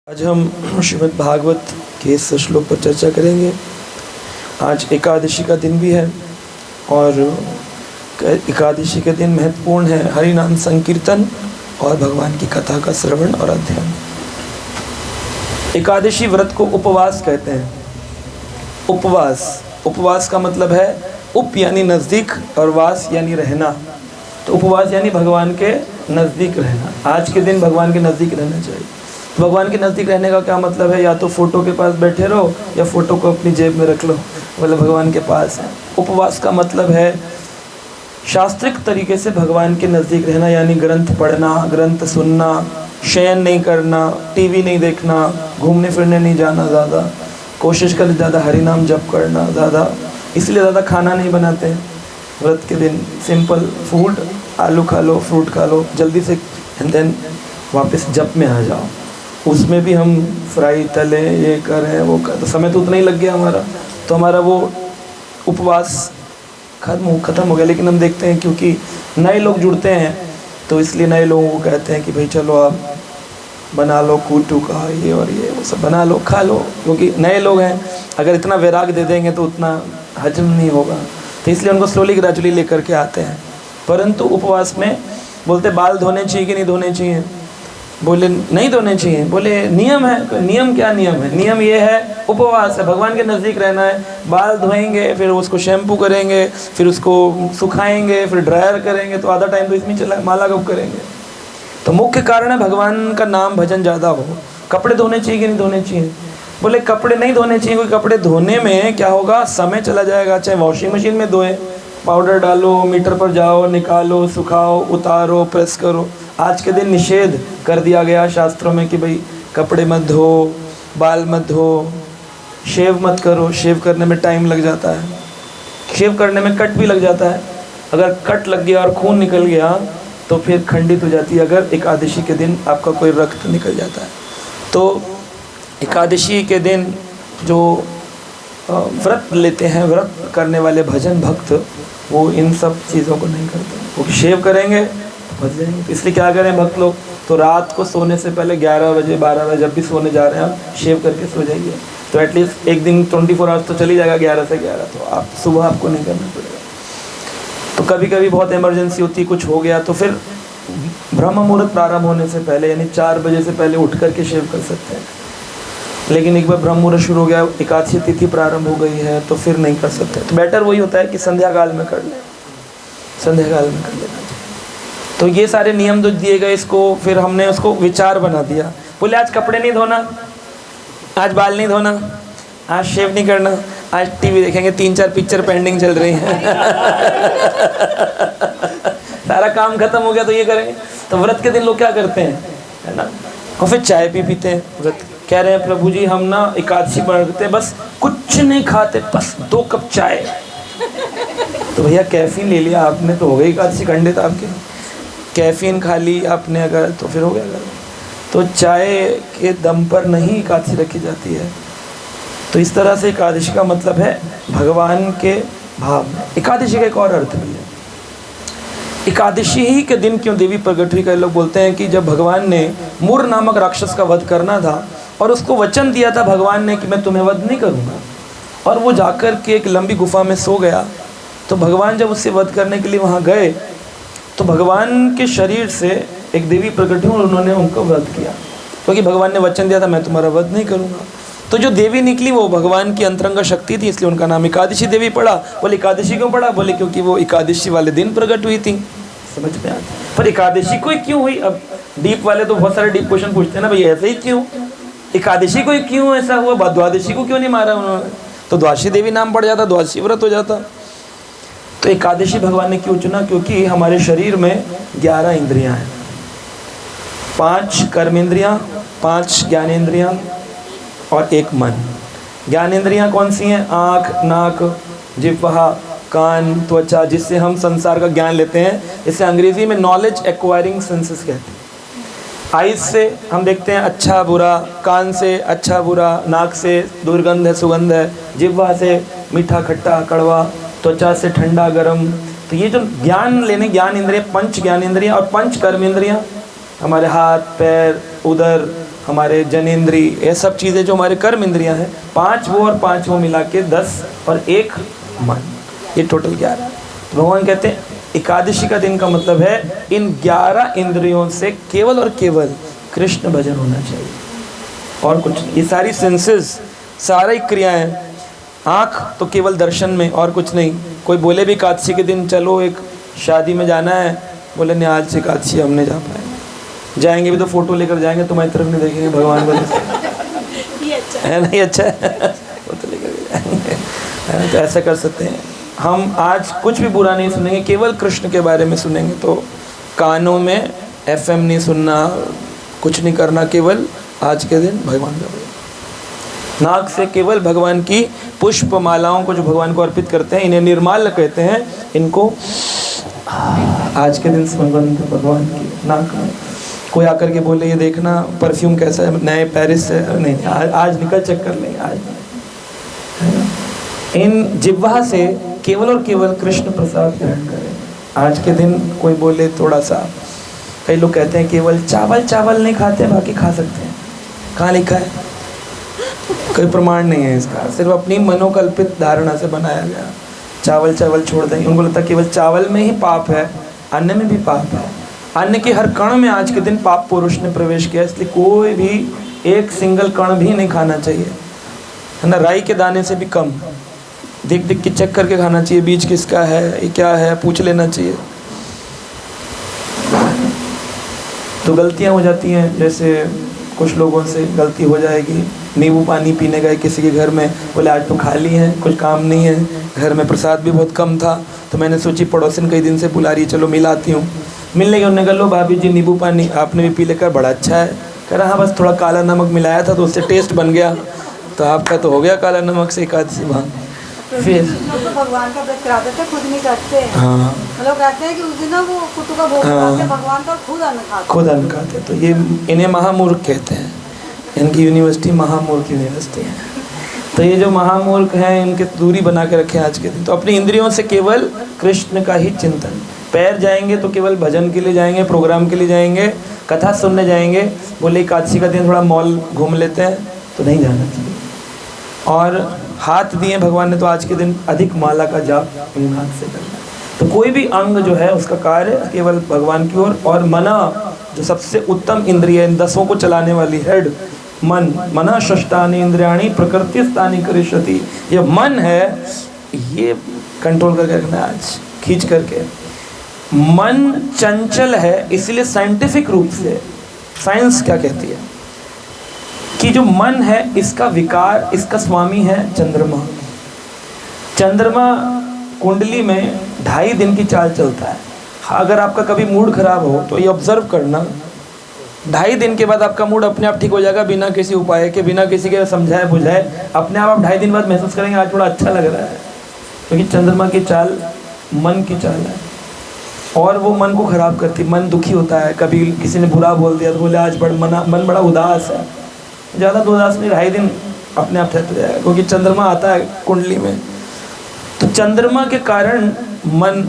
आज हम श्रीमद् भागवत के इस श्लोक पर चर्चा करेंगे। आज एकादशी का दिन भी है और एकादशी के दिन महत्वपूर्ण है हरि नाम संकीर्तन और भगवान की कथा का श्रवण और अध्ययन। एकादशी व्रत को उपवास कहते हैं। उपवास का मतलब है उप यानी नज़दीक और वास यानी रहना। तो उपवास यानी भगवान के नज़दीक रहना। आज के दिन भगवान के नज़दीक रहना चाहिए। भगवान के नज़दीक रहने का क्या मतलब है? या तो फ़ोटो के पास बैठे रहो या फ़ोटो को अपनी जेब में रख लो, मतलब भगवान के पास है। उपवास का मतलब है शास्त्रिक तरीके से भगवान के नज़दीक रहना, यानी ग्रंथ पढ़ना, ग्रंथ सुनना, शयन नहीं करना, टीवी नहीं देखना, घूमने फिरने नहीं जाना, ज़्यादा कोशिश करें ज़्यादा हरि नाम जप करना, ज़्यादा इसलिए ज़्यादा खाना नहीं बनाते हैं व्रत के दिन। सिंपल फूड, आलू खा लो, फ्रूट खा लो, जल्दी से एंड देन वापस जप में आ जाओ। उसमें भी हम फ्राई तले ये करें वो कर, तो समय तो उतना ही लग गया हमारा, तो हमारा वो उपवास ख़त्म हो गया। लेकिन हम देखते हैं क्योंकि नए लोग जुड़ते हैं तो इसलिए नए लोगों को कहते हैं कि भाई चलो आप बना लो कूटू का ये और ये वो सब बना लो, खा लो, क्योंकि नए लोग हैं। अगर इतना वैराग दे देंगे तो उतना हजम नहीं होगा, तो इसलिए उनको स्लोली ग्रेजुअली लेकर के आते हैं। परंतु उपवास में बोलते बाल धोने चाहिए कि नहीं धोने चाहिए? बोले नहीं धोने चाहिए। बोले नियम है। नियम क्या नियम है? नियम ये है उपवास है, भगवान के नज़दीक रहना है। बाल धोएंगे, फिर उसको शैम्पू करेंगे, फिर उसको सुखाएंगे, फिर ड्रायर करेंगे, तो आधा टाइम तो इसमें चला, माला कब करेंगे? तो मुख्य कारण है भगवान का नाम भजन ज़्यादा हो। कपड़े धोने चाहिए कि नहीं धोने चाहिए? बोले कपड़े नहीं धोने चाहिए, क्योंकि कपड़े धोने में क्या होगा, समय चला जाएगा। चाहे वॉशिंग मशीन में धोए, पाउडर डालो, मीटर पर जाओ, निकालो, सुखाओ, उतारो, प्रेस करो। आज के दिन निषेध कर दिया गया शास्त्रों में कि भाई कपड़े मत धो, बाल मत धो, शेव मत करो। शेव करने में टाइम लग जाता है, शेव करने में कट भी लग जाता है। अगर कट लग गया और खून निकल गया तो फिर खंडित हो जाती है। अगर एकादशी के दिन आपका कोई रक्त निकल जाता है तो एकादशी के दिन जो व्रत लेते हैं, व्रत करने वाले भजन भक्त, वो इन सब चीज़ों को नहीं करते। वो शेव करेंगे तो बच जाएंगे। तो इसलिए क्या करें भक्त लोग, तो रात को सोने से पहले 11 बजे 12 बजे जब भी सोने जा रहे हैं आप शेव करके सो जाइए। तो एटलीस्ट एक दिन 24 आवर्स तो चली जाएगा 11 से 11, तो आप सुबह आपको नहीं करना पड़ेगा। तो कभी कभी बहुत इमरजेंसी होती, कुछ हो गया, तो फिर ब्रह्म मुहूर्त प्रारंभ होने से पहले यानी 4 बजे से पहले उठ करके शेव कर सकते हैं। लेकिन एक बार ब्रह्म मुहूर्त शुरू हो गया, एकादशी तिथि प्रारंभ हो गई है, तो फिर नहीं कर सकते। तो बेटर वही होता है कि संध्या काल में कर लें, संध्या काल में कर लेना चाहिए। तो ये सारे नियम जो दिए गए, इसको फिर हमने उसको विचार बना दिया। बोले आज कपड़े नहीं धोना, आज बाल नहीं धोना, आज शेव नहीं करना, आज टीवी देखेंगे, 3-4 पिक्चर पेंडिंग चल रही हैं सारा काम खत्म हो गया तो ये करेंगे। तो व्रत के दिन लोग क्या करते हैं, है ना, और फिर चाय पीते हैं। व्रत कह रहे हैं प्रभु जी हम ना एकादशी पढ़ते बस कुछ नहीं खाते, बस 2 कप चाय। तो भैया कैफीन ले लिया आपने तो हो गई एकादशी खंडित आपकी। कैफीन खा ली आपने अगर तो फिर हो गया अगर। तो चाय के दम पर नहीं एकादशी रखी जाती है। तो इस तरह से एकादशी का मतलब है भगवान के भाव में। एकादशी का एक और अर्थ भी है। एकादशी ही के दिन क्यों देवी प्रकट हुई? कई लोग बोलते हैं कि जब भगवान ने मुर नामक राक्षस का वध करना था और उसको वचन दिया था भगवान ने कि मैं तुम्हें वध नहीं करूँगा, और वो जाकर के एक लंबी गुफा में सो गया, तो भगवान जब उससे वध करने के लिए वहाँ गए तो भगवान के शरीर से एक देवी प्रकट हुई और उन्होंने उनको वध किया, क्योंकि भगवान ने वचन दिया था मैं तुम्हारा वध नहीं करूँगा। तो जो देवी निकली वो भगवान की अंतरंग शक्ति थी, इसलिए उनका नाम एकादशी देवी पड़ा। बोले एकादशी क्यों पड़ा? बोले क्योंकि वो एकादशी वाले दिन प्रकट हुई थी। समझ में आता? पर एकादशी को क्यों हुई? अब डीप वाले तो बहुत सारे डीप क्वेश्चन पूछते हैं ना, भाई ऐसे ही क्यों, एकादशी को क्यों ऐसा हुआ, द्वादशी को क्यों नहीं मारा उन्होंने? तो द्वादशी देवी नाम पड़ जाता, द्वादशी व्रत हो जाता। तो एकादशी भगवान ने क्यों चुना? क्योंकि हमारे शरीर में 11 इंद्रियां हैं, 5 कर्मेंद्रियां, 5 ज्ञानेंद्रियां और 1 मन। ज्ञानेंद्रियां कौन सी हैं? आँख, नाक, जिह्वा, कान, त्वचा, जिससे हम संसार का ज्ञान लेते हैं। इसे अंग्रेजी में नॉलेज एक्वायरिंग सेंसेस कहते हैं। आइज से हम देखते हैं अच्छा बुरा, कान से अच्छा बुरा, नाक से दुर्गंध है सुगंध है, जिह्वा से मीठा खट्टा कड़वा, त्वचा से ठंडा गर्म। तो ये जो ज्ञान लेने, ज्ञान इंद्रिय, 5 ज्ञान इंद्रियाँ और 5 कर्म इंद्रियाँ, हमारे हाथ पैर, उदर, हमारे जनेंद्री, ये सब चीज़ें जो हमारे कर्म इंद्रियां हैं, 5 वो और 5 वो मिला के 10 और 1 मन, ये टोटल 11। तो भगवान कहते हैं एकादशी का दिन का मतलब है इन 11 इंद्रियों से केवल और केवल कृष्ण भजन होना चाहिए और कुछ नहीं। ये सारी सेंसेस, सारी क्रियाएं, आँख तो केवल दर्शन में और कुछ नहीं। कोई बोले भी एकादशी के दिन चलो एक शादी में जाना है, बोले नहीं आज से एकादशी हम नहीं जा पाएंगे, जाएंगे भी तो फ़ोटो लेकर जाएंगे, तुम्हारी तरफ नहीं देखेंगे भगवान को है नहीं, अच्छा है फोटो लेकर जाएंगे। तो ऐसा कर सकते हैं हम, आज कुछ भी बुरा नहीं सुनेंगे, केवल कृष्ण के बारे में सुनेंगे। तो कानों में FM नहीं सुनना, कुछ नहीं करना, केवल आज के दिन भगवान का भजन। नाक से केवल भगवान की पुष्प मालाओं को जो भगवान को अर्पित करते हैं, इन्हें निर्माल्य कहते हैं। इनको आज के दिन सुगंध भगवान की नाक में, कोई आकर के बोले ये देखना परफ्यूम कैसा है, नए पेरिस से, नहीं आज निकल चक्कर नहीं, आज इन जिह्वा से केवल और केवल कृष्ण प्रसाद ग्रहण करें। आज के दिन कोई बोले थोड़ा सा, कई लोग कहते हैं केवल चावल नहीं खाते, बाकी खा सकते हैं, कहाँ लिखा है? कोई प्रमाण नहीं है इसका, सिर्फ अपनी मनोकल्पित धारणा से बनाया गया। चावल छोड़ देंगे, उनको लगता है केवल चावल में ही पाप है, अन्न में भी पाप है, अन्न के हर कण में आज के दिन पाप पुरुष ने प्रवेश किया, इसलिए कोई भी एक सिंगल कण भी नहीं खाना चाहिए, है ना। राई के दाने से भी कम देख के चेक करके खाना चाहिए, बीज किसका है, ये क्या है, पूछ लेना चाहिए। तो गलतियां हो जाती हैं, जैसे कुछ लोगों से गलती हो जाएगी, नींबू पानी पीने गए किसी के घर में, बोले आज तो खाली है, कुछ काम नहीं है, घर में प्रसाद भी बहुत कम था, तो मैंने सोची पड़ोसन कई दिन से बुला रही, चलो मिलाती हूँ। मिलने के उन्होंने कहा लो भाभी जी नींबू पानी आपने भी पी लेकर, बड़ा अच्छा है। कह रहा हाँ बस थोड़ा काला नमक मिलाया था तो उससे टेस्ट बन गया, तो आपका तो हो गया काला नमक से एकादशी भांग। फिर तो भगवान का व्रत कराते थे, खुद नहीं करते। हाँ, लोग कहते हैं कि उस दिन वो कुट्टू का भोग लगाते भगवान का, खुद अन्न खाते। तो ये इन्हें महामूर्ख कहते हैं, इनकी यूनिवर्सिटी महामूर्ख यूनिवर्सिटी है। तो ये जो महामूर्ख हैं इनके दूरी बना के रखें आज के दिन। तो अपनी इंद्रियों से केवल कृष्ण का ही चिंतन। पैर जाएंगे तो केवल भजन के लिए जाएंगे, प्रोग्राम के लिए जाएंगे, कथा सुनने जाएंगे, बोले एकादशी का दिन थोड़ा मॉल घूम लेते हैं, तो नहीं जाना चाहिए। और हाथ दिए भगवान ने तो आज के दिन अधिक माला का जाप इन हाथ से करना। तो कोई भी अंग जो है उसका कार्य केवल भगवान की ओर। और मना जो सबसे उत्तम इंद्रिय, इन 10 को चलाने वाली हेड, मन, मना षष्ठानि इंद्रियाणि प्रकृतिस्थानि करिष्यति, ये मन है, ये कंट्रोल करके रखना है आज, खींच करके। मन चंचल है, इसलिए साइंटिफिक रूप से साइंस क्या कहती है कि जो मन है इसका विकार, इसका स्वामी है चंद्रमा। चंद्रमा कुंडली में 2.5 दिन की चाल चलता है। अगर आपका कभी मूड खराब हो तो ये ऑब्जर्व करना, 2.5 दिन के बाद आपका मूड अपने आप ठीक हो जाएगा, बिना किसी उपाय के, बिना किसी के समझाए बुझाए, अपने आप 2.5 दिन बाद महसूस करेंगे आज थोड़ा अच्छा लग रहा है, क्योंकि चंद्रमा की चाल मन की चाल है और वो मन को खराब करती। मन दुखी होता है, कभी किसी ने बुरा बोल दिया तो बोले आज मन बड़ा उदास है, ज़्यादा उदास नहीं, 2.5 दिन अपने आप ठहर जाएगा, क्योंकि चंद्रमा आता है कुंडली में। तो चंद्रमा के कारण मन,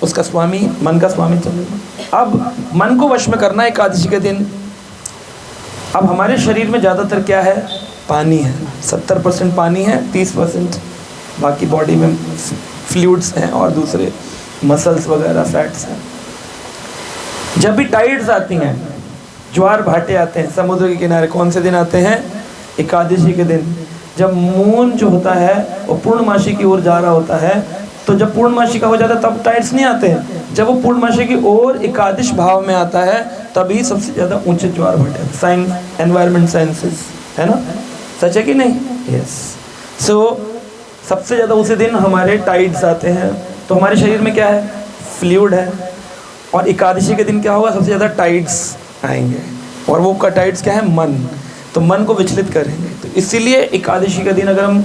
उसका स्वामी, मन का स्वामी चंद्रमा। अब मन को वश में करना एकादशी के दिन। अब हमारे शरीर में ज़्यादातर क्या है? पानी है, 70% पानी है, 30% बाकी बॉडी में फ्लूइड्स हैं और दूसरे मसल्स वगैरह, फैट्स हैं। जब भी टाइड्स आती हैं, ज्वार भाटे आते हैं समुद्र के किनारे, कौन से दिन आते हैं? एकादशी के दिन। जब मून जो होता है वो पूर्णमासी की ओर जा रहा होता है, तो जब पूर्णमासी का हो जाता है तब टाइड्स नहीं आते हैं। जब वो पूर्णमासी की ओर एकादश भाव में आता है तभी सबसे ज़्यादा ऊंचे ज्वार भाटे। साइंस, एनवायरमेंट साइंसेस, है ना, सच है कि नहीं? यस। सो सबसे ज़्यादा उसी दिन हमारे टाइड्स आते हैं। तो हमारे शरीर में क्या है? फ्लूइड है। और एकादशी के दिन क्या होगा? सबसे ज़्यादा टाइड्स आएंगे, और वो का टाइड्स क्या है? मन। तो मन को विचलित करेंगे। तो इसीलिए एकादशी का दिन अगर हम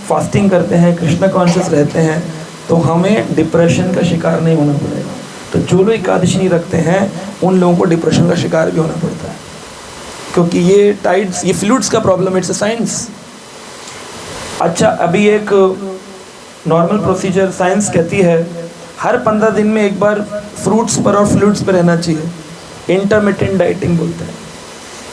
फास्टिंग करते हैं, कृष्ण कॉन्शियस रहते हैं, तो हमें डिप्रेशन का शिकार नहीं होना पड़ेगा। तो जो लोग एकादशी नहीं रखते हैं उन लोगों को डिप्रेशन का शिकार भी होना पड़ता है, क्योंकि ये टाइड्स, ये फ्लूइड्स का प्रॉब्लम, इट्स अ साइंस। अच्छा, अभी एक नॉर्मल प्रोसीजर साइंस कहती है हर 15 दिन में एक बार फ्रूट्स पर और फ्लूइड्स पर रहना चाहिए। इंटरमिटेंट डाइटिंग बोलते हैं।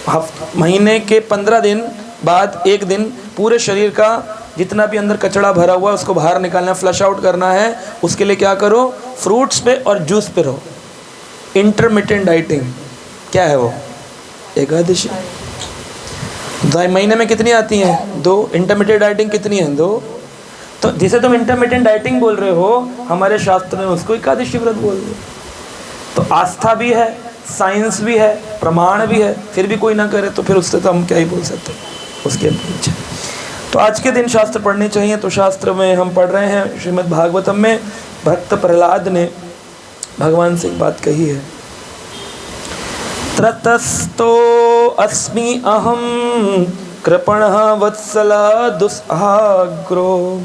महीने के 15 दिन बाद एक दिन पूरे शरीर का जितना भी अंदर कचरा भरा हुआ है उसको बाहर निकालना है, फ्लश आउट करना है। उसके लिए क्या करो, फ्रूट्स पे और जूस पे रहो। इंटरमिटेंट डाइटिंग क्या है वो? एकादशी। महीने में कितनी आती हैं? 2। इंटरमिटेंट डाइटिंग कितनी है? 2। तो जिसे तुम इंटरमिटेंट डाइटिंग बोल रहे हो, हमारे शास्त्र में उसको एकादशी व्रत बोल रहे हो। तो आस्था भी है, साइंस भी है, प्रमाण भी है, फिर भी कोई ना करे तो फिर उससे तो हम क्या ही बोल सकते हैं उसके पीछे। तो आज के दिन शास्त्र पढ़ने चाहिए। तो शास्त्र में हम पढ़ रहे हैं श्रीमद् भागवतम में भक्त प्रहलाद ने भगवान से एक बात कही है, त्रतस्तो अस्मि अहम कृपणः वत्सला दुस्साग्रो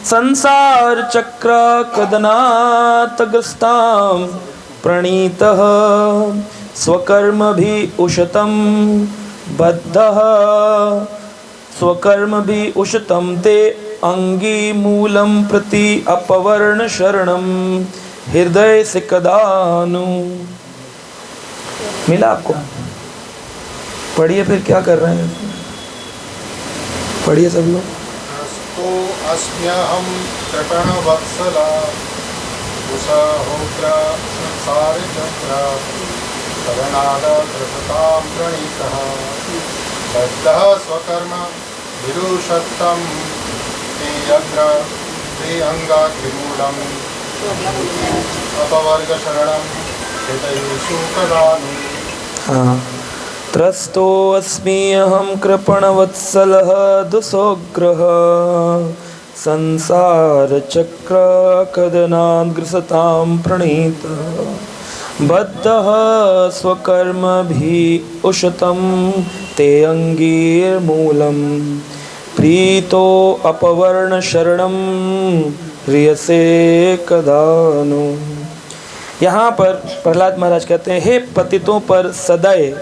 संसार चक्र कदनातग्रस्तां प्रणीतः स्वकर्म भी उशतम बद्धः स्वकर्म भी उशतम ते अंगी मूलम प्रति अपवर्ण शरणम हृदय से कदानु। मिला आपको? पढ़िए फिर क्या कर रहे हैं, पढ़िए सब लोग। तो अस्म्यहं कृपणवत्सला दुस्साहोग्र संसारचक्र कदनादकृतां प्रणीतः बद्धः स्वकर्म विरुषत्तं ते अंगाग्रिमूलम् अपवर्गशरणं हृदयेषु कदानु। हाँ, त्रस्तो अस्मि अहं कृपणवत्सलः दुसोग्रः संसार चक्र कदनाग्रसतां प्रणीतः बद्धः स्वकर्म भी उशतं ते अंगीर्मूलम् प्रीतो अपवर्ण शरणं ह्रियसे कदानु। यहाँ पर प्रहलाद महाराज कहते हैं, हे पतितों पर सदैव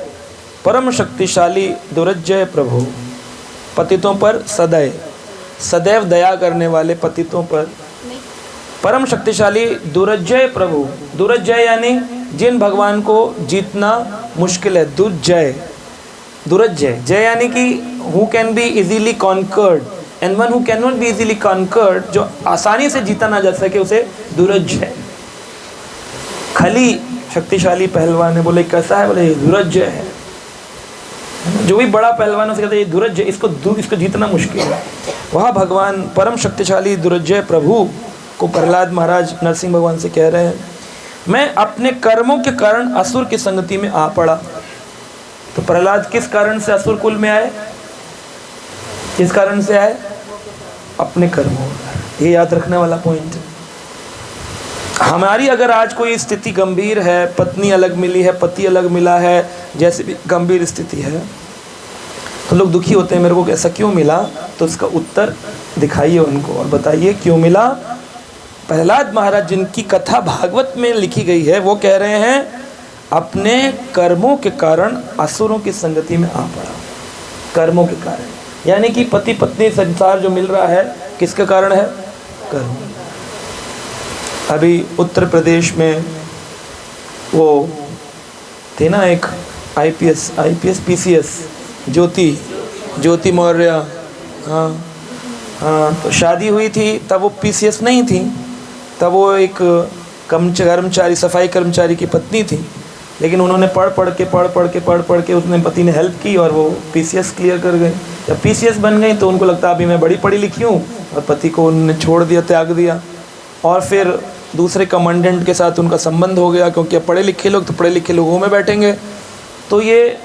परम शक्तिशाली दुर्जय प्रभु, पतितों पर सदैव, सदैव दया करने वाले पतितों पर परम शक्तिशाली दुर्जय प्रभु। दुर्जय यानी जिन भगवान को जीतना मुश्किल है, दुर्जय, दुर्जय। जय यानी कि who can be easily conquered and one who can not be easily conquered, जो आसानी से जीता ना जा सके उसे दुर्जय। खली शक्तिशाली पहलवान है, बोले कैसा है? बोले दुर्जय है। जो भी बड़ा पहलवान उसे कहते हैं दुर्जय, इसको जीतना मुश्किल है। वह भगवान परम शक्तिशाली दुर्जय प्रभु को प्रहलाद महाराज नरसिंह भगवान से कह रहे हैं, मैं अपने कर्मों के कारण असुर की संगति में आ पड़ा। तो प्रहलाद किस कारण से असुर कुल में आए? किस कारण से आए? अपने कर्मों। ये याद रखने वाला पॉइंट है। हमारी अगर आज कोई स्थिति गंभीर है, पत्नी अलग मिली है, पति अलग मिला है, जैसे भी गंभीर स्थिति है, तो लोग दुखी होते हैं, मेरे को ऐसा क्यों मिला? तो उसका उत्तर दिखाइए उनको और बताइए क्यों मिला। प्रहलाद महाराज जिनकी कथा भागवत में लिखी गई है, वो कह रहे हैं अपने कर्मों के कारण असुरों की संगति में आ पड़ा। कर्मों के कारण यानी कि पति पत्नी संसार जो मिल रहा है किसके कारण है? कर्म। अभी उत्तर प्रदेश में वो थे ना एक आईपीएस पीसीएस ज्योति मौर्य, हाँ, तो शादी हुई थी तब वो पीसीएस नहीं थी, तब वो एक कर्मचारी, सफाई कर्मचारी की पत्नी थी। लेकिन उन्होंने पढ़ के उसने पति ने हेल्प की और वो पीसीएस क्लियर कर गए। जब पीसीएस बन गई तो उनको लगता अभी मैं बड़ी पढ़ी लिखी हूँ, और पति को उन्होंने छोड़ दिया, त्याग दिया, और फिर दूसरे कमांडेंट के साथ उनका संबंध हो गया, क्योंकि अब पढ़े लिखे लोग तो पढ़े लिखे लोगों में बैठेंगे। तो ये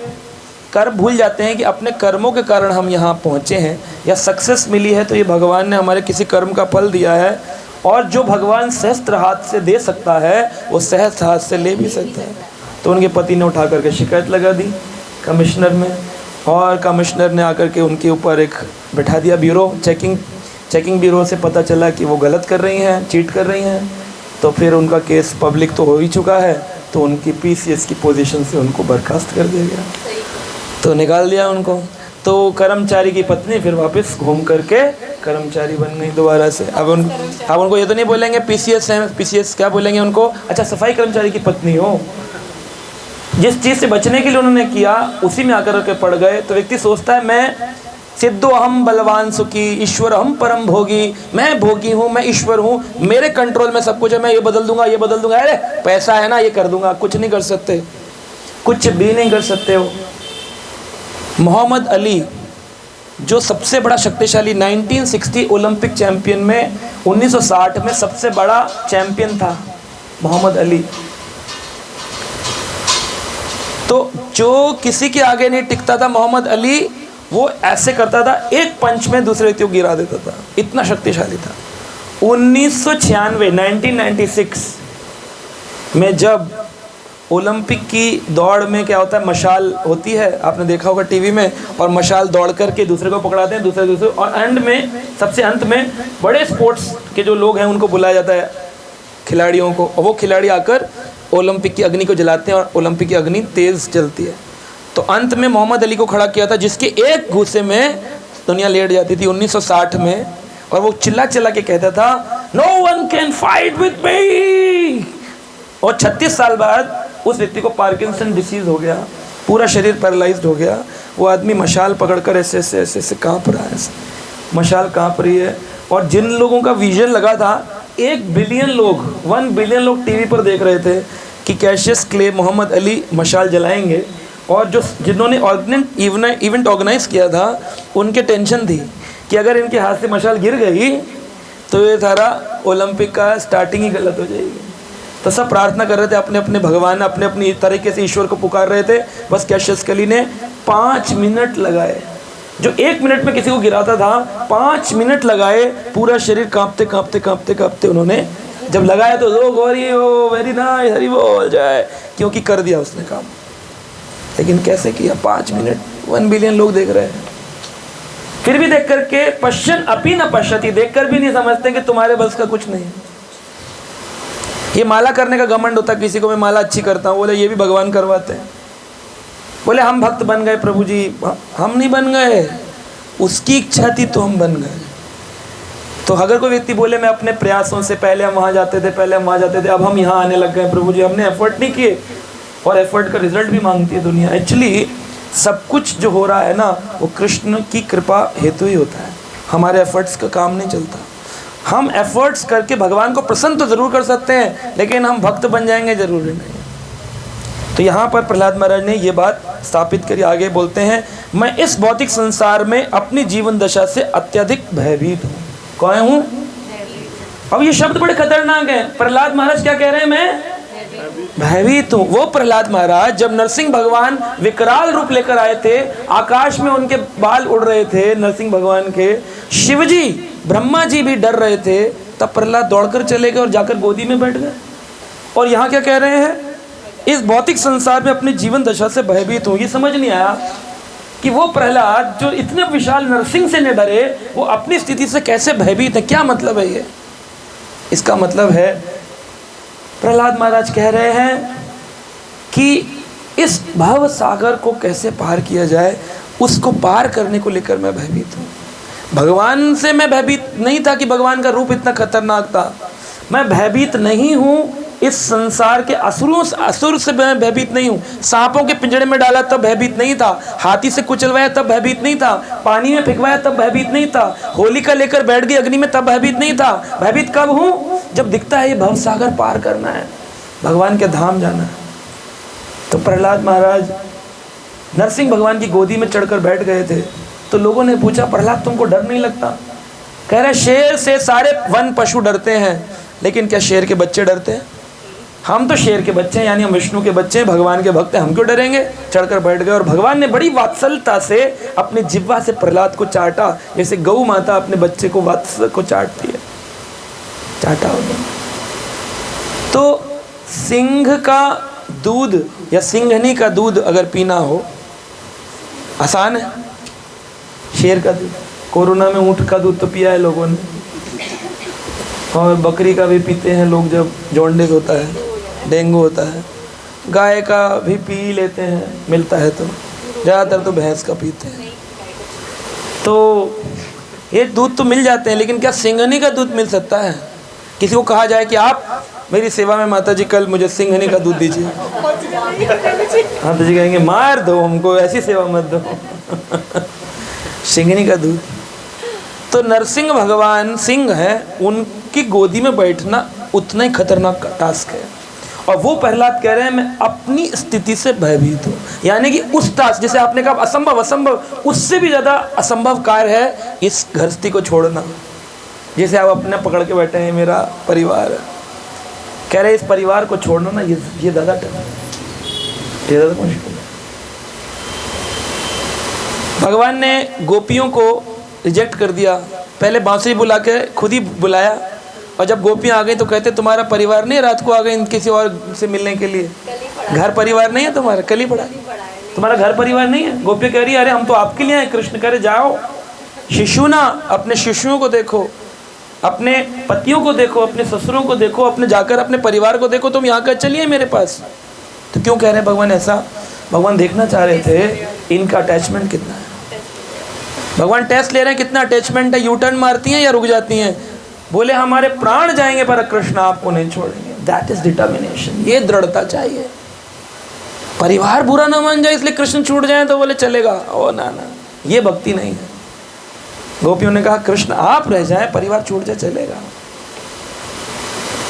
कर्म भूल जाते हैं कि अपने कर्मों के कारण हम यहाँ पहुँचे हैं या सक्सेस मिली है, तो ये भगवान ने हमारे किसी कर्म का फल दिया है। और जो भगवान सहस्त्र हाथ से दे सकता है वो सहस्त्र हाथ से ले भी सकता है। तो उनके पति ने उठा करके शिकायत लगा दी कमिश्नर में, और कमिश्नर ने आकर के उनके ऊपर एक बैठा दिया ब्यूरो, चेकिंग ब्यूरो से पता चला कि वो गलत कर रही हैं, चीट कर रही हैं। तो फिर उनका केस पब्लिक तो हो ही चुका है, तो उनकी पीसीएस की पोजीशन से उनको बर्खास्त कर दिया गया, तो निकाल दिया उनको। तो कर्मचारी की पत्नी फिर वापस घूम करके कर्मचारी बन गई दोबारा से। अब उनको ये तो नहीं बोलेंगे पीसीएस है, पीसीएस क्या बोलेंगे उनको? अच्छा, सफाई कर्मचारी की पत्नी हो, जिस चीज़ से बचने के लिए उन्होंने किया उसी में आकर के पड़ गए। तो व्यक्ति सोचता है मैं सिद्धो अहम बलवान सुखी ईश्वर हम परम भोगी, मैं भोगी हूँ, मैं ईश्वर हूँ, मेरे कंट्रोल में सब कुछ है, मैं ये बदल दूंगा, ये बदल दूंगा, अरे पैसा है ना ये कर दूंगा। कुछ नहीं कर सकते, कुछ भी नहीं कर सकते हो। मोहम्मद अली जो सबसे बड़ा शक्तिशाली 1960 ओलंपिक चैंपियन में 1960 में सबसे बड़ा चैंपियन था मोहम्मद अली। तो जो किसी के आगे नहीं टिकता था मोहम्मद अली, वो ऐसे करता था, एक पंच में दूसरे व्यक्ति को गिरा देता था, इतना शक्तिशाली था। 1996 में जब ओलंपिक की दौड़ में क्या होता है, मशाल होती है, आपने देखा होगा टीवी में, और मशाल दौड़ करके दूसरे को पकड़ाते हैं, दूसरे और एंड में, सबसे अंत में बड़े स्पोर्ट्स के जो लोग हैं उनको बुलाया जाता है, खिलाड़ियों को, और वो खिलाड़ी आकर ओलंपिक की अग्नि को जलाते हैं और ओलंपिक की अग्नि तेज़ जलती है। तो अंत में मोहम्मद अली को खड़ा किया था, जिसके एक घूंसे में दुनिया लेट जाती थी 1960 में, और वो चिल्ला चिल्ला के कहता था no one can fight with me. और 36 साल बाद उस व्यक्ति को पार्किंसन डिसीज हो गया, पूरा शरीर पैरालाइज्ड हो गया। वो आदमी मशाल पकड़कर ऐसे ऐसे ऐसे ऐसे काँप रहा है, ऐसे मशाल काँप रही है। और जिन लोगों का विजन लगा था, 1 बिलियन लोग, 1 बिलियन लोग टीवी पर देख रहे थे कि कैशियस क्ले मोहम्मद अली मशाल जलाएंगे, और जो जिन्होंने इवेंट ऑर्गेनाइज किया था उनके टेंशन थी कि अगर इनके हाथ से मशाल गिर गई तो ये सारा ओलंपिक का स्टार्टिंग ही गलत हो जाएगी। तो सब प्रार्थना कर रहे थे, अपने अपने भगवान, अपने अपनी तरीके से ईश्वर को पुकार रहे थे। बस कैशियस क्ले ने 5 मिनट लगाए, जो 1 मिनट में किसी को गिराता था, 5 मिनट लगाए, पूरा शरीर कांपते कांपते कांपते कांपते उन्होंने जब लगाया तो लोग वेरी नाइस, हरि बोल जाए, क्योंकि कर दिया उसने काम। लेकिन कैसे किया? 5 मिनट, 1 बिलियन लोग देख रहे हैं, फिर भी देख करके पश्चन अपी न पश्यति, देख कर भी नहीं समझते कि तुम्हारे बस का कुछ नहीं है। ये माला करने का घमंड होता है किसी को, मैं माला अच्छी करता हूँ, बोले ये भी भगवान करवाते हैं। बोले हम भक्त बन गए प्रभु जी, हम नहीं बन गए, उसकी इच्छा थी तो हम बन गए। तो अगर कोई व्यक्ति बोले मैं अपने प्रयासों से, पहले हम वहाँ जाते थे, पहले हम वहाँ जाते थे, अब हम यहाँ आने लग गए प्रभु जी, हमने एफर्ट नहीं किए, और एफर्ट का रिजल्ट भी मांगती है दुनिया। एक्चुअली सब कुछ जो हो रहा है ना, वो कृष्ण की कृपा हेतु ही होता है, हमारे एफर्ट्स का काम नहीं चलता। हम एफर्ट्स करके भगवान को प्रसन्न तो ज़रूर कर सकते हैं, लेकिन हम भक्त बन जाएंगे ज़रूरी नहीं। तो यहाँ पर प्रहलाद महाराज ने ये बात स्थापित करी। आगे बोलते हैं, मैं इस भौतिक संसार में अपनी जीवन दशा से अत्यधिक भयभीत हूँ। कौन हूँ? अब ये शब्द बड़े खतरनाक हैं। प्रहलाद महाराज क्या कह रहे हैं? मैं भयभीत हूँ। वो प्रहलाद महाराज जब नरसिंह भगवान विकराल रूप लेकर आए थे, आकाश में उनके बाल उड़ रहे थे नरसिंह भगवान के, शिवजी ब्रह्मा जी भी डर रहे थे, तब प्रहलाद दौड़कर चले गए और जाकर गोदी में बैठ गए। और यहाँ क्या कह रहे हैं? इस भौतिक संसार में अपनी जीवन दशा से भयभीत हूँ। ये समझ नहीं आया कि वो प्रहलाद जो इतने विशाल नरसिंह से न डरे, वो अपनी स्थिति से कैसे भयभीत है। क्या मतलब है ये? इसका मतलब है प्रहलाद महाराज कह रहे हैं कि इस भव सागर को कैसे पार किया जाए, उसको पार करने को लेकर मैं भयभीत हूँ। भगवान से मैं भयभीत नहीं था कि भगवान का रूप इतना खतरनाक था। मैं भयभीत नहीं हूँ इस संसार के असुर से मैं भयभीत नहीं हूँ। सांपों के पिंजड़े में डाला तब भयभीत नहीं था, हाथी से कुचलवाया तब भयभीत नहीं था, पानी में फेंकवाया तब भयभीत नहीं था, होलिका लेकर बैठ गई अग्नि में तब भयभीत नहीं था। भयभीत कब हूँ? जब दिखता है ये भवसागर पार करना है, भगवान के धाम जाना है। तो प्रहलाद महाराज नरसिंह भगवान की गोदी में चढ़कर बैठ गए थे। तो लोगों ने पूछा, प्रहलाद तुमको डर नहीं लगता? कह रहे शेर से सारे वन पशु डरते हैं, लेकिन क्या शेर के बच्चे डरते हैं? हम तो शेर के बच्चे हैं, यानी हम विष्णु के बच्चे हैं, भगवान के भक्त हैं, हम क्यों डरेंगे? चढ़कर बैठ गए और भगवान ने बड़ी वात्सलता से अपनी जिह्वा से प्रहलाद को चाटा, जैसे गौ माता अपने बच्चे को वात्सल को चाटती है, चाटा होगा। तो सिंह का दूध या सिंघनी का दूध अगर पीना हो आसान है, शेर का दूध, कोरोना में ऊँट का दूध तो पिया है लोगों ने, और बकरी का भी पीते हैं लोग जब जॉन्डिस होता है, डेंगू होता है, गाय का भी पी लेते हैं मिलता है तो, ज़्यादातर तो भैंस का पीते हैं। तो ये दूध तो मिल जाते हैं, लेकिन क्या सिंघनी का दूध मिल सकता है? किसी को कहा जाए कि आप मेरी सेवा में माता जी कल मुझे सिंघनी का दूध दीजिए। माता जी कहेंगे मार दो हमको, ऐसी सेवा मत दो। सिंघनी का दूध। तो नरसिंह भगवान सिंह है, उनकी गोदी में बैठना उतना ही खतरनाक टास्क है। और वो प्रहलाद कह रहे हैं मैं अपनी स्थिति से भयभीत हूँ, यानी कि उस टास्क जैसे आपने कहा असंभव असंभव, उससे भी ज़्यादा असंभव कार्य है इस गृहस्थी को छोड़ना। जैसे आप अपने पकड़ के बैठे हैं मेरा परिवार, कह रहे इस परिवार को छोड़ना ना ये ज़्यादा टफ है, ये ज़्यादा मुश्किल है। भगवान ने गोपियों को रिजेक्ट कर दिया, पहले बांसुरी बुला के खुद ही बुलाया, और जब गोपियाँ आ गई तो कहते तुम्हारा परिवार नहीं, रात को आ गए किसी और से मिलने के लिए, घर परिवार नहीं है तुम्हारा, कल ही पड़ा, तुम्हारा घर परिवार नहीं है। गोपियाँ कह रही है अरे हम तो आपके लिए आए। कृष्ण कह रहे जाओ शिशु ना, अपने शिशुओं को देखो, अपने पतियों को देखो, अपने ससुरों को देखो, अपने जाकर अपने परिवार को देखो, तुम यहाँ कर चलिए मेरे पास। तो क्यों कह रहे हैं भगवान ऐसा? भगवान देखना चाह रहे थे इनका अटैचमेंट कितना है। भगवान टेस्ट ले रहे हैं कितना अटैचमेंट है, यू टर्न मारती हैं या रुक जाती हैं। बोले हमारे प्राण जाएंगे पर कृष्ण आपको नहीं छोड़ेंगे। दैट इज डिटर्मिनेशन, ये दृढ़ता चाहिए। परिवार बुरा ना मान जाए इसलिए कृष्ण छूट जाए तो बोले चलेगा, ओ ना ना, ये भक्ति नहीं है। गोपियों ने कहा कृष्ण आप रह जाए, परिवार छूट जाए चलेगा।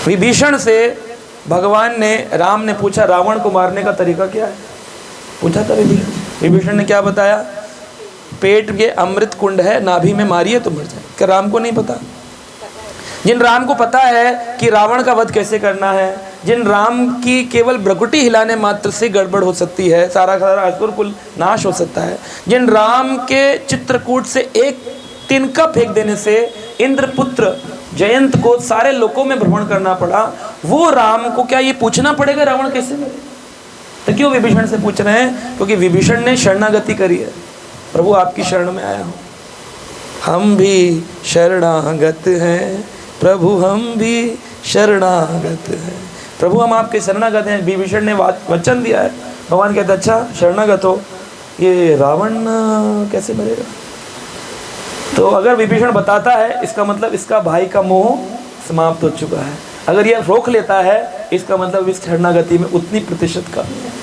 विभीषण से भगवान ने, राम ने पूछा रावण को मारने का तरीका क्या है, पूछा था विभीषण। विभीषण ने क्या बताया? पेट के अमृत कुंड है, नाभि में मारिए तो मर जाए। क्या राम को नहीं पता? जिन राम को पता है कि रावण का वध कैसे करना है, जिन राम की केवल भ्रकुटी हिलाने मात्र से गड़बड़ हो सकती है, सारा असुर कुल नाश हो सकता है, जिन राम के चित्रकूट से एक तिनका फेंक देने से इंद्रपुत्र जयंत को सारे लोकों में भ्रमण करना पड़ा, वो राम को क्या ये पूछना पड़ेगा रावण कैसे मरे? तो क्यों विभीषण से पूछ रहे हैं? क्योंकि विभीषण ने शरणागति करी है, प्रभु आपकी शरण में आया हूँ, हम भी शरणागत हैं प्रभु, हम भी शरणागत हैं प्रभु, हम आपके शरणागत हैं। विभीषण ने वचन दिया है। भगवान कहते अच्छा शरणागत हो, ये रावण कैसे मरेगा? तो अगर विभीषण बताता है इसका मतलब इसका भाई का मोह समाप्त हो चुका है। अगर यह रोक लेता है इसका मतलब इस शरणागति में उतनी प्रतिशत कमी है।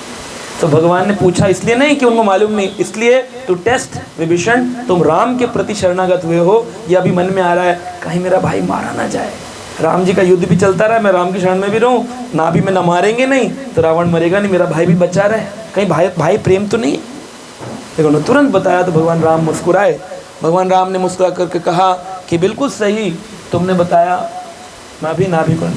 तो भगवान ने पूछा इसलिए नहीं कि उनको मालूम नहीं, इसलिए टू टेस्ट विभीषण, तुम राम के प्रति शरणागत हुए हो, या अभी मन में आ रहा है कहीं मेरा भाई मारा ना जाए, राम जी का युद्ध भी चलता रहा, मैं राम की शरण में भी रहूं, नाभि में न मारेंगे नहीं तो रावण मरेगा नहीं, मेरा भाई भी बचा रहे, कहीं भाई प्रेम तो नहीं। देखो ना, तुरंत बताया तो भगवान राम मुस्कुराए। भगवान राम ने मुस्कुरा करके कहा कि बिल्कुल सही तुमने बताया, मैं भी नाभि पर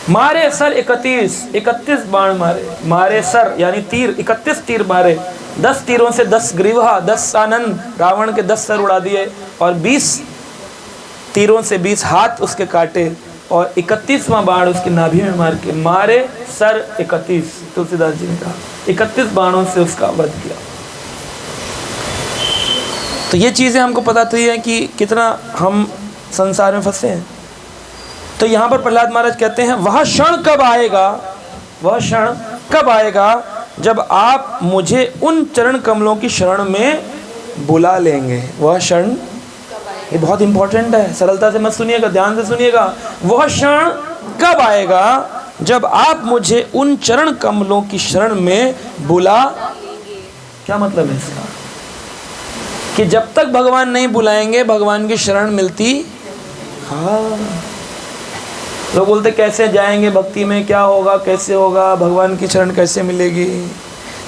मारे सर 31 बाण मारे सर यानी तीर, 31 तीर मारे, 10 तीरों से 10 ग्रीवा, 10 आनंद, रावण के 10 सर उड़ा दिए, और 20 तीरों से 20 हाथ उसके काटे, और 31वां बाण उसकी नाभि में मार के मारे सर 31। तुलसीदास जी ने कहा 31 बाणों से उसका वध किया। तो ये चीज़ें हमको पता थी है कि कितना हम संसार में फंसे हैं। तो यहाँ पर प्रहलाद महाराज कहते हैं वह क्षण कब आएगा, वह क्षण कब आएगा जब आप मुझे उन चरण कमलों की शरण में बुला लेंगे। वह क्षण, ये बहुत इंपॉर्टेंट है, सरलता से मत सुनिएगा, ध्यान से सुनिएगा। वह क्षण कब आएगा जब आप मुझे उन चरण कमलों की शरण में बुला, क्या मतलब है इसका? कि जब तक भगवान नहीं बुलाएंगे भगवान की शरण मिलती। हाँ, लोग बोलते कैसे जाएंगे भक्ति में, क्या होगा, कैसे होगा, भगवान की शरण कैसे मिलेगी,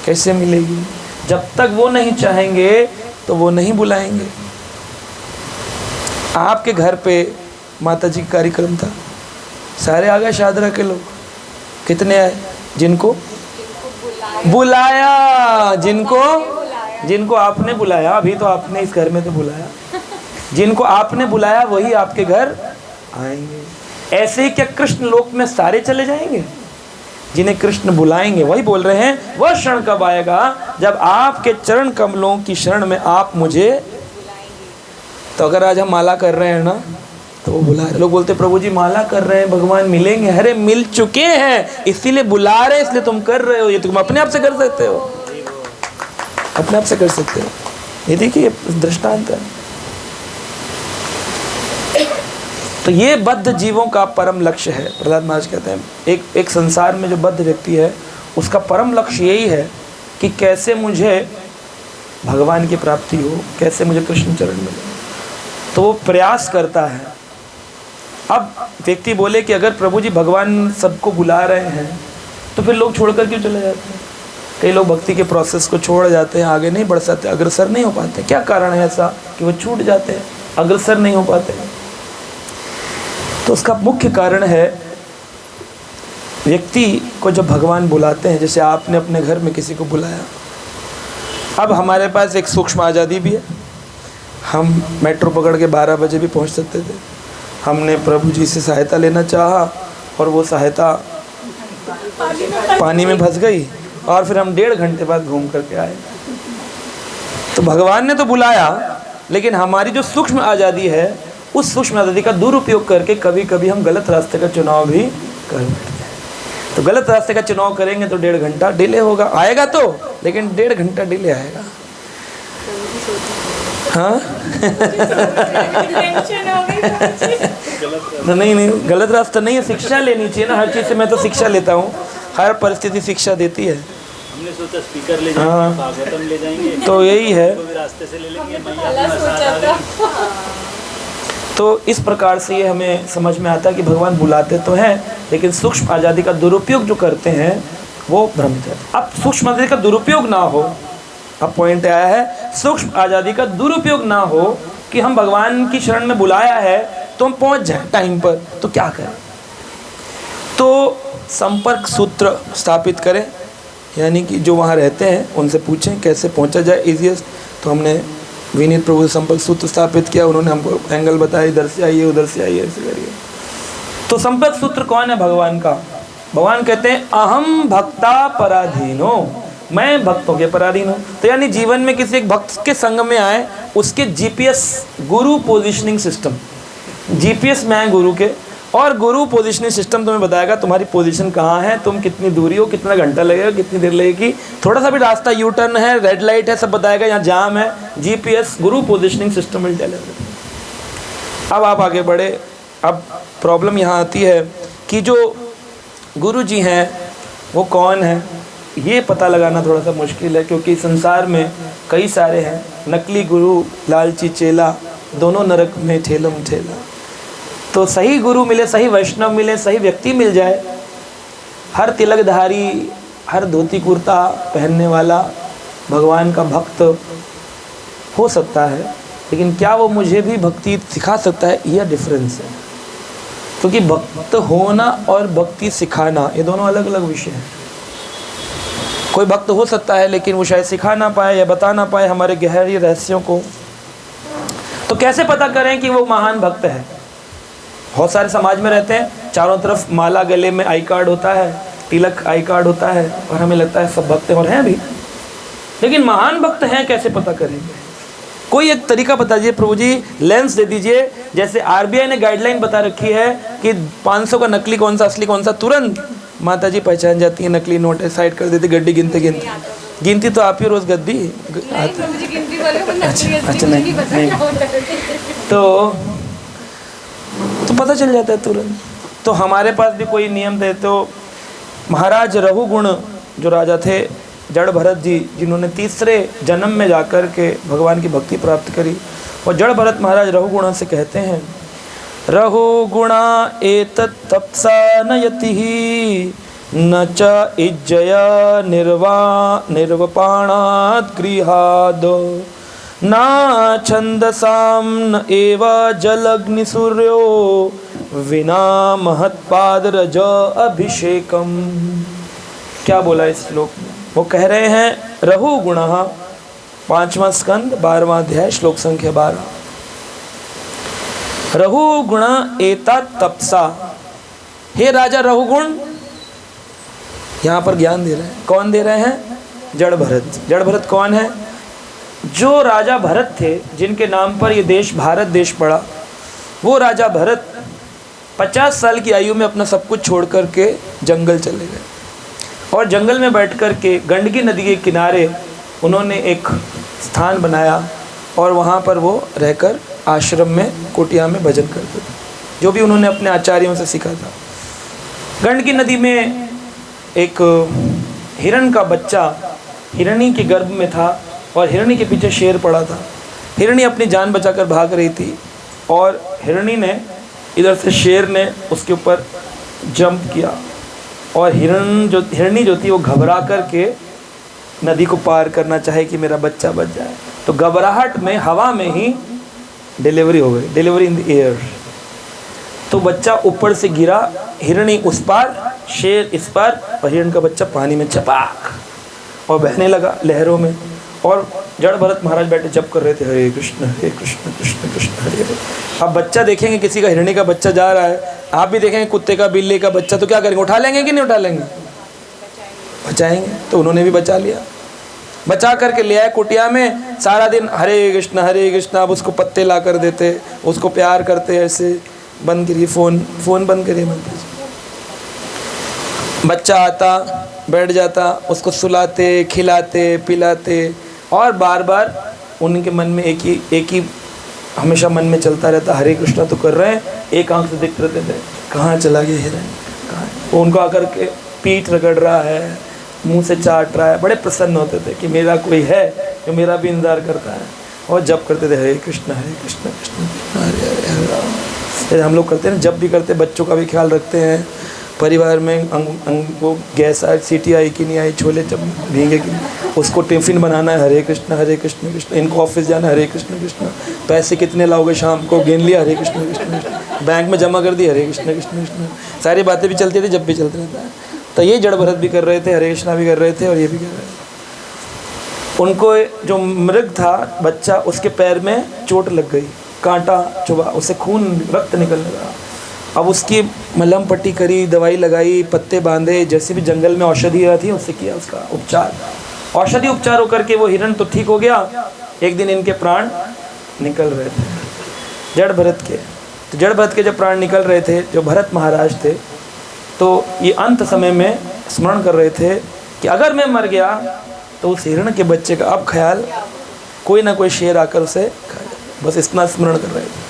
कैसे मिलेगी? जब तक वो नहीं चाहेंगे तो वो नहीं बुलाएंगे। आपके घर पे माता जी का कार्यक्रम था, सारे आ गए शादरा के लोग, कितने आए? जिनको बुलाया, जिनको आपने बुलाया, अभी तो आपने इस घर में तो बुलाया, जिनको आपने बुलाया वही आपके घर आएंगे। ऐसे ही क्या कृष्ण लोक में सारे चले जाएंगे? जिन्हें कृष्ण बुलाएंगे वही बोल रहे हैं वह क्षण कब आएगा जब आपके चरण कमलों की शरण में आप मुझे। तो अगर आज हम माला कर रहे हैं ना तो वो बुला रहे। लोग बोलते प्रभु जी माला कर रहे हैं भगवान मिलेंगे, अरे मिल चुके हैं इसीलिए बुला रहे हैं, इसलिए तुम कर रहे हो। ये तुम अपने आप से कर सकते हो, अपने आप से कर सकते हो। ये देखिए दृष्टांत है। तो ये बद्ध जीवों का परम लक्ष्य है। प्रहलाद महाराज कहते हैं एक संसार में जो बद्ध व्यक्ति है उसका परम लक्ष्य यही है कि कैसे मुझे भगवान की प्राप्ति हो, कैसे मुझे कृष्ण चरण मिले। तो वो प्रयास करता है। अब व्यक्ति बोले कि अगर प्रभु जी भगवान सबको बुला रहे हैं तो फिर लोग छोड़कर क्यों चले जाते हैं? कई लोग भक्ति के प्रोसेस को छोड़ जाते हैं, आगे नहीं बढ़ सकते, अग्रसर नहीं हो पाते। क्या कारण है ऐसा कि वो छूट जाते हैं, अग्रसर नहीं हो पाते? तो उसका मुख्य कारण है व्यक्ति को जब भगवान बुलाते हैं, जैसे आपने अपने घर में किसी को बुलाया। अब हमारे पास एक सूक्ष्म आज़ादी भी है, हम मेट्रो पकड़ के 12 बजे भी पहुंच सकते थे। हमने प्रभु जी से सहायता लेना चाहा और वो सहायता पानी में फंस गई और फिर हम 1.5 घंटे बाद घूम करके आए। तो भगवान ने तो बुलाया, लेकिन हमारी जो सूक्ष्म आज़ादी है उस सूक्ष्म आज़ादी का दुरुपयोग करके कभी कभी हम गलत रास्ते का चुनाव भी कर बैठते हैं। तो गलत रास्ते का चुनाव करेंगे तो 1.5 घंटा डिले होगा, आएगा तो, लेकिन 1.5 घंटा डिले आएगा। हाँ नहीं, गलत रास्ता नहीं है, शिक्षा लेनी चाहिए ना हर चीज़ से। मैं तो शिक्षा लेता हूँ, हर परिस्थिति शिक्षा देती है। हमने सोचा स्पीकर ले जाएंगे, भागवतम ले जाएंगे, तो यही है, तो भी रास्ते से ले लेंगे। तो इस प्रकार से ये हमें समझ में आता है कि भगवान बुलाते तो हैं, लेकिन सूक्ष्म आज़ादी का दुरुपयोग जो करते हैं वो भ्रमित है। अब सूक्ष्म आज़ादी का दुरुपयोग ना हो, अब पॉइंट आया है, सूक्ष्म आज़ादी का दुरुपयोग ना हो कि हम भगवान की शरण में बुलाया है तो हम पहुंच जाएं टाइम पर, तो क्या करें? तो संपर्क सूत्र स्थापित करें, यानी कि जो वहाँ रहते हैं उनसे पूछें कैसे पहुंचा जाए ईजीएस्ट। तो हमने विनीत प्रभु से संपर्क सूत्र स्थापित किया, उन्होंने हमको एंगल बताया, इधर से आइए उधर से आइए ऐसे करिए। तो संपर्क सूत्र कौन है? भगवान का। भगवान कहते हैं अहम भक्ता पराधीनो, मैं भक्तों के पराधीन हूँ। तो यानी जीवन में किसी एक भक्त के संग में आए, उसके जीपीएस गुरु पोजिशनिंग सिस्टम, जीपीएस में आए गुरु के, और गुरु पोजिशनिंग सिस्टम तुम्हें बताएगा तुम्हारी पोजीशन कहाँ है, तुम कितनी दूरी हो, कितना घंटा लगेगा, कितनी देर लगेगी, थोड़ा सा भी रास्ता यू टर्न है, रेड लाइट है, सब बताएगा, यहाँ जाम है। जीपीएस गुरु positioning system will tell everything. अब आप आगे बढ़े। अब प्रॉब्लम यहाँ आती है कि जो गुरु जी हैं वो कौन है, ये पता लगाना थोड़ा सा मुश्किल है, क्योंकि संसार में कई सारे हैं। नकली गुरु, लालची चेला, दोनों नरक में ठेलम ठेला। तो सही गुरु मिले, सही वैष्णव मिले, सही व्यक्ति मिल जाए, हर तिलकधारी, हर धोती कुर्ता पहनने वाला भगवान का भक्त हो सकता है, लेकिन क्या वो मुझे भी भक्ति सिखा सकता है? यह डिफरेंस है। क्योंकि भक्त होना और भक्ति सिखाना ये दोनों अलग अलग विषय हैं। कोई भक्त हो सकता है लेकिन वो शायद सिखा ना पाए या बता ना पाए हमारे गहरे रहस्यों को। तो कैसे पता करें कि वो महान भक्त है? बहुत सारे समाज में रहते हैं, चारों तरफ माला, गले में आई कार्ड होता है, तिलक आई कार्ड होता है, और हमें लगता है सब भक्त हैं, और हैं भी, लेकिन महान भक्त हैं कैसे पता करेंगे? कोई एक तरीका बता दीजिए प्रभु जी, लेंस दे दीजिए। जैसे आरबीआई ने गाइडलाइन बता रखी है कि 500 का नकली कौन सा, असली कौन सा, तुरंत माता जी पहचान जाती है। नकली नोट है, साइड कर देती, गड्डी गिनते गिनते। गिनती तो आप ही रोज गद्दी अच्छा नहीं तो पता चल जाता है तुरंत। तो हमारे पास भी कोई नियम थे। तो महाराज रघुगुण जो राजा थे, जड़ भरत जी, जिन्होंने तीसरे जन्म में जाकर के भगवान की भक्ति प्राप्त करी, और जड़ भरत महाराज रघुगुण से कहते हैं, रघुगुणा एतत् तपसा नयति न च इज्जया निर्वपाणात् गृहाद न छंदसाम न एव जलग्निसूर्यो विना महत्पादरज अभिषेकम। क्या बोला इस श्लोक में? वो कह रहे हैं रघुगुणः, 5वां स्कंद 12वां अध्याय श्लोक संख्या 12, रघुगुण एता तपसा। हे राजा रघुगुण, यहाँ पर ज्ञान दे रहे हैं। कौन दे रहे हैं? जड़ भरत। जड़ भरत कौन है? जो राजा भरत थे, जिनके नाम पर ये देश भारत देश पड़ा, वो राजा भरत 50 साल की आयु में अपना सब कुछ छोड़ करके जंगल चले गए, और जंगल में बैठ कर के गंडकी नदी के किनारे उन्होंने एक स्थान बनाया, और वहाँ पर वो रहकर आश्रम में, कुटिया में भजन करते थे। जो भी उन्होंने अपने आचार्यों से सीखा था। गंडकी नदी में एक हिरण का बच्चा हिरणी के गर्भ में था और हिरणी के पीछे शेर पड़ा था। हिरणी अपनी जान बचाकर भाग रही थी और हिरणी ने इधर से शेर ने उसके ऊपर जंप किया और हिरणी जो थी वो घबरा करके नदी को पार करना चाहे कि मेरा बच्चा बच जाए, तो घबराहट में हवा में ही डिलीवरी हो गई, डिलीवरी इन द एयर। तो बच्चा ऊपर से गिरा, हिरणी उस पार, शेर इस पार और हिरण का बच्चा पानी में चपाक और बहने लगा लहरों में। और जड़ भरत महाराज बैठे जप कर रहे थे, हरे कृष्ण कृष्ण कृष्ण हरे हरे। अब बच्चा देखेंगे किसी का हिरणी का बच्चा जा रहा है, आप भी देखेंगे कुत्ते का बिल्ली का बच्चा, तो क्या करेंगे, उठा लेंगे कि नहीं उठा लेंगे, बचाएंगे। तो उन्होंने भी बचा लिया, बचा करके ले आए कुटिया में। सारा दिन हरे कृष्ण अब उसको पत्ते ला कर देते, उसको प्यार करते, ऐसे बंद करिए फोन बंद करिए मंत्री जी। बच्चा आता बैठ जाता, उसको सुलाते खिलाते पिलाते और बार बार उनके मन में एक ही हमेशा मन में चलता रहता, हरे कृष्णा तो कर रहे हैं, एक आंख से देखते रहते थे कहाँ चला गया हिरण, कहाँ। वो उनको आकर के पीठ रगड़ रहा है, मुंह से चाट रहा है, बड़े प्रसन्न होते थे कि मेरा कोई है जो मेरा भी इंतजार करता है। और जब करते थे हरे कृष्ण कृष्ण कृष्ण हरे हरे हरे राम। जैसे हम लोग करते हैं, जब भी करते बच्चों का भी ख्याल रखते हैं, परिवार में वो गैस आई, सीटी आई कि नहीं आई, छोले जब भीगे कि नहीं, उसको टिफ़िन बनाना है हरे कृष्ण कृष्ण, इनको ऑफिस जाना है हरे कृष्ण कृष्ण, पैसे कितने लाओगे शाम को, गिन लिया हरे कृष्ण कृष्ण, बैंक में जमा कर दिया हरे कृष्ण कृष्ण। सारी बातें भी चलती थी, जब भी चलते रहता है। तो ये जड़ भरत भी कर रहे थे, हरे कृष्णा भी कर रहे थे और ये भी कर रहे थे। उनको जो मृग था बच्चा, उसके पैर में चोट लग गई, कांटा चुभा, उससे खून रक्त निकलने लगा। अब उसकी मलहम पट्टी करी, दवाई लगाई, पत्ते बांधे, जैसे भी जंगल में औषधियाँ थी उससे किया उसका उपचार। औषधि उपचार होकर के वो हिरण तो ठीक हो गया। एक दिन इनके प्राण निकल रहे थे जड़ भरत के। तो जड़ भरत के जब प्राण निकल रहे थे, जो भरत महाराज थे, तो ये अंत समय में स्मरण कर रहे थे कि अगर मैं मर गया तो उस हिरण के बच्चे का अब ख्याल कोई ना कोई शेर आकर उसे खा जाए, बस इतना स्मरण कर रहे थे।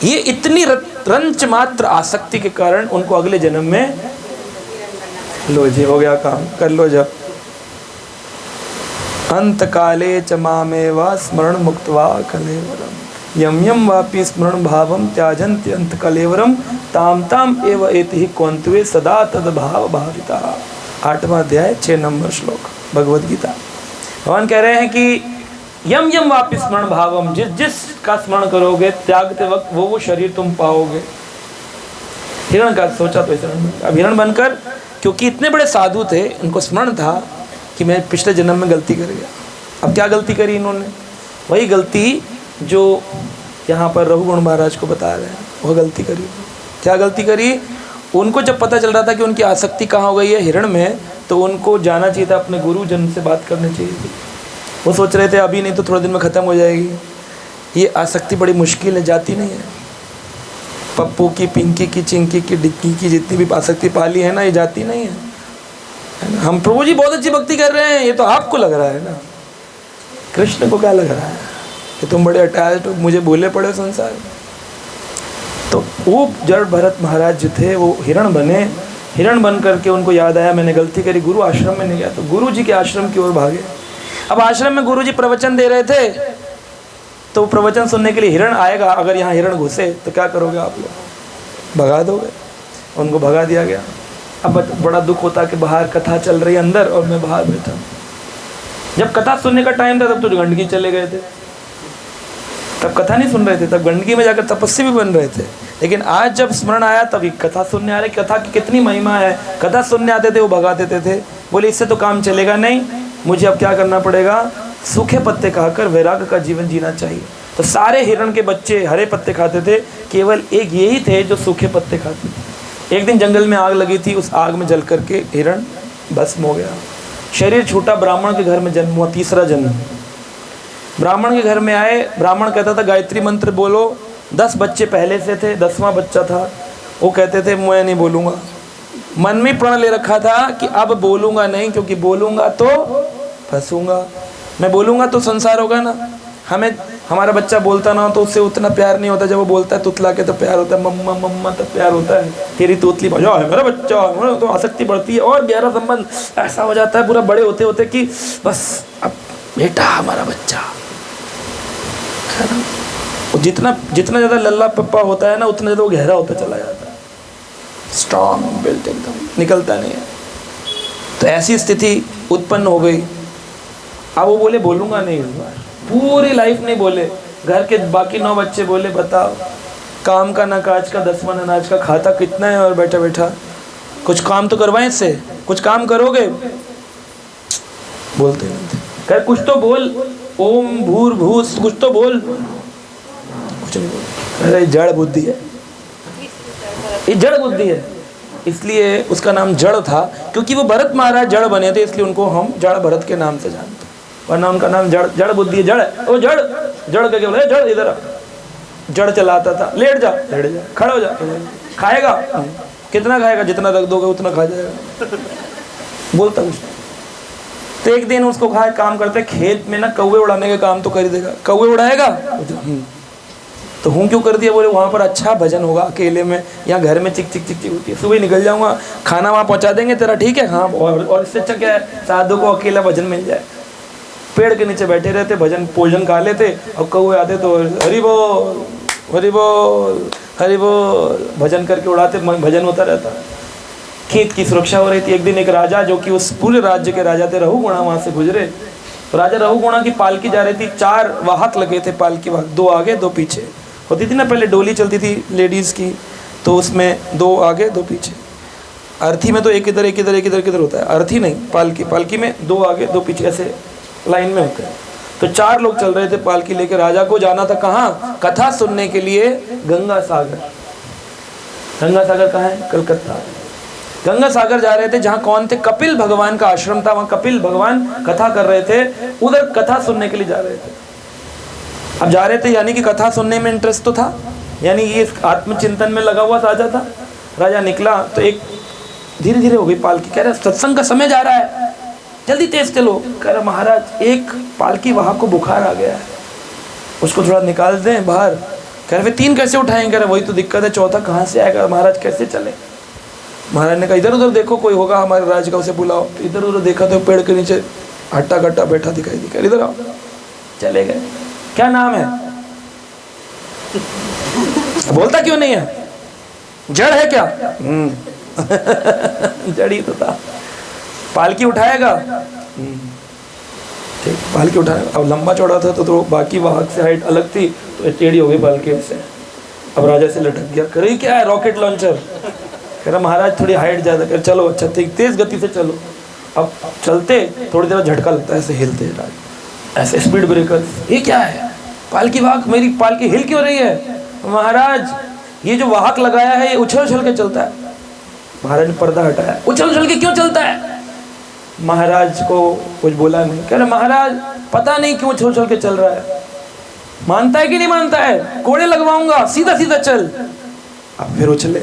ये इतनी रंच मात्र आसक्ति के कारण उनको अगले जन्म में, लो जी हो गया काम, कर लो जब। अंत काले च मामेवा स्मरण मुक्त्वा कलेवरम यम यम वापि स्मरण भावम त्याजन्ति अंत कलेवरम ताम ताम एव एति कौंतवे सदा तद भाव भाविता। 8वां अध्याय 6 नंबर श्लोक भगवद गीता। भगवान कह रहे हैं कि यम यम वापि स्मरण भावम, जिस का स्मरण करोगे त्यागते वक्त वो शरीर तुम पाओगे। हिरण का सोचा तो अब हिरण बनकर, क्योंकि इतने बड़े साधु थे, उनको स्मरण था कि मैं पिछले जन्म में गलती कर गया। अब क्या गलती करी इन्होंने, वही गलती जो यहाँ पर रघुगुण महाराज को बता रहे हैं, वह गलती करी। क्या गलती करी, उनको जब पता चल रहा था कि उनकी आसक्ति कहाँ हो गई है हिरण में, तो उनको जाना चाहिए था, अपने गुरुजन से बात करनी चाहिए थी। वो सोच रहे थे अभी नहीं तो थोड़े दिन में ख़त्म हो जाएगी। ये आसक्ति बड़ी मुश्किल है, जाती नहीं है। पप्पू की, पिंकी की, चिंकी की, डिक्की की जितनी भी आसक्ति पाली है ना, ये जाती नहीं है ना। हम प्रभु जी बहुत अच्छी भक्ति कर रहे हैं, ये तो आपको लग रहा है ना, कृष्ण को क्या लग रहा है कि तुम बड़े अटैच्ड हो, मुझे भूले पड़े संसार में। तो वो जड़ भरत महाराज जो थे वो हिरण बने। हिरण बन करके उनको याद आया मैंने गलती करी, गुरु आश्रम में नहीं गया, तो गुरु जी के आश्रम की ओर भागे। अब आश्रम में गुरु जी प्रवचन दे रहे थे, तो प्रवचन सुनने के लिए हिरण आएगा, अगर यहाँ हिरण घुसे तो क्या करोगे आप लोग, भगा दोगे। उनको भगा दिया गया। अब बड़ा दुख होता कि बाहर कथा चल रही है अंदर और मैं बाहर बैठा हूँ। जब कथा सुनने का टाइम था तब तो गंडकी चले गए थे, तब कथा नहीं सुन रहे थे, तब गंडकी में जाकर तपस्वी भी बन रहे थे। लेकिन आज जब स्मरण आया तभी कथा सुनने आ रहे, कथा की कितनी महिमा है। कथा सुनने आते थे वो भगा देते थे, बोले इससे तो काम चलेगा नहीं, मुझे अब क्या करना पड़ेगा, सूखे पत्ते खाकर वैराग्य का जीवन जीना चाहिए। तो सारे हिरण के बच्चे हरे पत्ते खाते थे, केवल एक यही थे जो सूखे पत्ते खाते थे। एक दिन जंगल में आग लगी थी, उस आग में जल करके हिरण भस्म हो गया। शरीर छूटा, ब्राह्मण के घर में जन्म हुआ, तीसरा जन्म। ब्राह्मण के घर में आए, ब्राह्मण कहता था गायत्री मंत्र बोलो। 10 बच्चे पहले से थे, 10वां बच्चा था, वो कहते थे मैं नहीं बोलूँगा। मन में प्रण ले रखा था कि अब बोलूँगा नहीं, क्योंकि बोलूँगा तो फंसूँगा, मैं बोलूँगा तो संसार होगा ना, हमारा बच्चा बोलता ना तो उससे उतना प्यार नहीं होता, जब वो बोलता है तुतला के तो प्यार होता है, मम्मा मम्मा तब प्यार होता है। तेरी तोतली बजा है मेरा बच्चा, तो आसक्ति बढ़ती है और गहरा संबंध ऐसा हो जाता है पूरा बड़े होते होते कि बस अब बेटा हमारा बच्चा। जितना जितना ज़्यादा लल्ला पप्पा होता है ना, उतना ज़्यादा वो गहरा होता चला जाता है, स्ट्रॉन्ग बिल्ट एकदम निकलता नहीं है। तो ऐसी स्थिति उत्पन्न हो गई। अब वो बोले बोलूँगा नहीं, इस बार पूरी लाइफ नहीं बोले। घर के बाकी 9 बच्चे बोले बताओ काम का ना काज का 10वां अनाज का, खाता कितना है और बैठा बैठा कुछ काम तो करवाएं इससे, कुछ काम करोगे? बोलते नहीं, कह कुछ तो बोल, ओम भूर्भुवः कुछ तो बोल, कुछ नहीं बोल। अरे जड़ बुद्धि है, ये जड़ बुद्धि है, इसलिए उसका नाम जड़ था, क्योंकि वो भरत महाराज जड़ बने थे, इसलिए उनको हम जड़ भरत के नाम से जानते हैं। वरना उनका नाम जड़ जड़ बुद्धि है, जड़ है। वो जड़ जड़ करके बोले जड़ इधर आ। जड़ चलाता था, लेट जा, खड़ा हो जा, खाएगा कितना खाएगा, जितना रख दोगे उतना खा जाएगा, बोलता कुछ। तो एक दिन उसको कहा काम करते खेत में ना कौवे उड़ाने का काम तो कर ही देगा। कौवे उड़ाएगा तो हूँ क्यों कर दिया? बोले वहाँ पर अच्छा भजन होगा अकेले में, यहाँ घर में चिक चिक चिक चिक होती है, सुबह निकल जाऊँगा, खाना वहाँ पहुँचा देंगे तेरा, ठीक है हाँ। और इससे अच्छा क्या है, साधु को अकेला भजन मिल जाए। पेड़ के नीचे बैठे रहते, भजन भोजन खा लेते, और कौवे आते तो हरि बोल हरि बोल हरि बोल भजन करके उड़ाते, भजन होता रहता। खेत की सुरक्षा हो रही थी। एक दिन एक राजा, जो कि उस पूरे राज्य के राजा थे, रहुगुणा, वहाँ से गुजरे। तो राजा रहुगुणा की पालकी जा रही थी, 4 वाहक लगे थे पालकी वाहक, 2 आगे 2 पीछे होती थी ना, पहले डोली चलती थी लेडीज़ की, तो उसमें 2 आगे 2 पीछे। अर्थी में तो एक इधर एक इधर एक इधर किधर होता है, अर्थी नहीं, पालकी में 2 आगे 2 पीछे ऐसे लाइन में होते हैं। तो 4 लोग चल रहे थे पालकी लेके। राजा को जाना था कहाँ? कथा सुनने के लिए गंगा सागर। गंगा सागर कहाँ है? कलकत्ता। गंगा सागर जा रहे थे, जहाँ कौन थे? कपिल भगवान का आश्रम था, वहाँ कपिल भगवान कथा कर रहे थे, उधर कथा सुनने के लिए जा रहे थे। अब जा रहे थे यानी कि कथा सुनने में इंटरेस्ट तो था, यानी ये आत्मचिंतन में लगा हुआ राजा था। राजा निकला तो एक धीरे धीरे हो गई पालकी, कह रहे सत्संग का समय जा रहा है, जल्दी तेज चलो। कह रहा महाराज एक पालकी वहाँ को बुखार आ गया है, उसको थोड़ा निकाल दें बाहर। कह रहे 3 कैसे उठाएंगे? कह रहे वही तो दिक्कत है, चौथा कहाँ से आएगा महाराज, कैसे चले? महाराज ने कहा इधर उधर देखो, कोई होगा हमारे राज का, उसे बुलाओ। तो इधर उधर देखा तो पेड़ के नीचे हट्टा कट्टा बैठा दिखाई दी। कह इधर आओ, चले गए। क्या नाम है? बोलता क्यों नहीं है? जड़ है क्या? जड़ ही तो था। पालकी उठाएगा, ठीक, पालकी उठाएगा। अब लंबा चौड़ा था तो बाकी वाहक से हाइट अलग थी, तो टेढ़ी हो गई पालकी से। अब राजा से लटक गया। करे क्या है? Rocket launcher. कह रहा महाराज थोड़ी हाइट ज़्यादा। कर चलो अच्छा ठीक, तेज गति से चलो। अब चलते थोड़ी देर झटका लगता है, ऐसे हिलते हैं, ऐसे स्पीड ब्रेकर। ये क्या है? पालकी वाहक, मेरी पालकी हिल क्यों रही है? महाराज ये जो वाहक लगाया है ये उछल उछल के चलता है। महाराज ने पर्दा हटाया, उछल उछल के क्यों चलता है? महाराज को कुछ बोला नहीं। कह रहे महाराज पता नहीं क्यों उछल उछल के चल रहा है। मानता है कि नहीं मानता है? कोड़े लगवाऊंगा, सीधा सीधा चल। अब फिर उछले।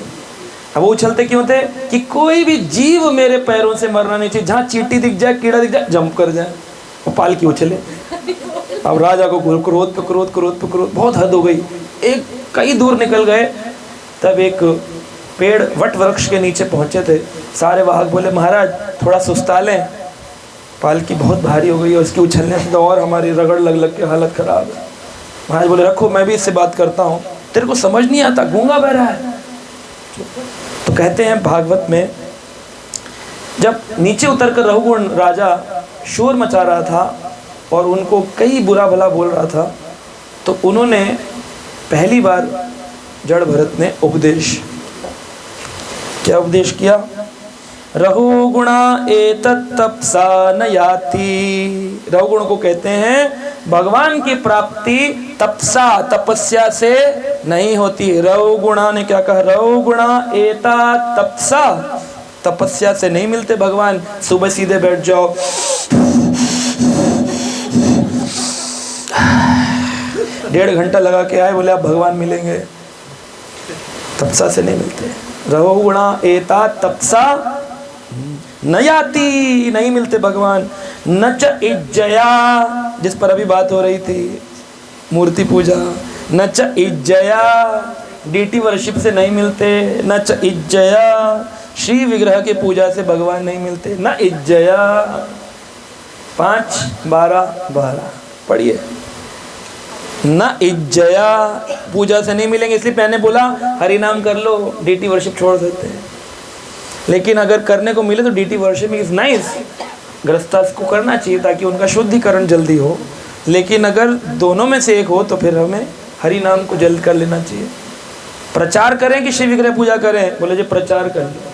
अब वो उछलते क्यों थे? कि कोई भी जीव मेरे पैरों से मरना नहीं चाहिए, जहाँ चींटी दिख जाए, कीड़ा दिख जाए, जंप कर जाए। वो पालकी उछले। अब राजा को क्रोध पे क्रोध, क्रोध पे क्रोध, बहुत हद हो गई। एक कई दूर निकल गए, तब एक पेड़ वट वृक्ष के नीचे पहुंचे थे। सारे वाहक बोले महाराज थोड़ा सुस्ता लें, पालकी बहुत भारी हो गई है, उसके उछलने से तो और हमारी रगड़ लग लग के हालत खराब है। महाराज बोले रखो, मैं भी इससे बात करता हूँ, तेरे को समझ नहीं आता, गूंगा बह रहा है। तो कहते हैं भागवत में, जब नीचे उतर कर रहुगुण राजा शोर मचा रहा था और उनको कई बुरा भला बोल रहा था, तो उन्होंने पहली बार जड़ भरत ने उपदेश, क्या उपदेश किया? रहुगुणा एतत् तपसा न याति। रहुगुण को कहते हैं भगवान की प्राप्ति तपसा, तपस्या से नहीं होती। रहुगुणा ने क्या कहा? रहुगुणा एतत् तपसा, तपस्या से नहीं मिलते भगवान। सुबह सीधे बैठ जाओ, 1.5 घंटा लगा के आए, बोले आप भगवान मिलेंगे, तपसा से नहीं मिलते। रहुगुणा एतत् तपसा न याति, नहीं मिलते भगवान। न च इज्जया, जिस पर अभी बात हो रही थी, मूर्ति पूजा। न च इज्जया, डीटी वर्शिप से नहीं मिलते। न च इज्जया, श्री विग्रह के पूजा से भगवान नहीं मिलते। न इज्जया, 5, 12, 12 पढ़िए। न इज्जया, पूजा से नहीं मिलेंगे, इसलिए मैंने बोला हरि नाम कर लो, डीटी वर्शिप छोड़ सकते हैं। लेकिन अगर करने को मिले तो डीटी वर्शिप इज नाइस, गृहस्थ को करना चाहिए ताकि उनका शुद्धिकरण जल्दी हो। लेकिन अगर दोनों में से एक हो तो फिर हमें हरि नाम को जल्द कर लेना चाहिए। प्रचार करें कि शिव विग्रह पूजा करें? बोले जी प्रचार कर लो,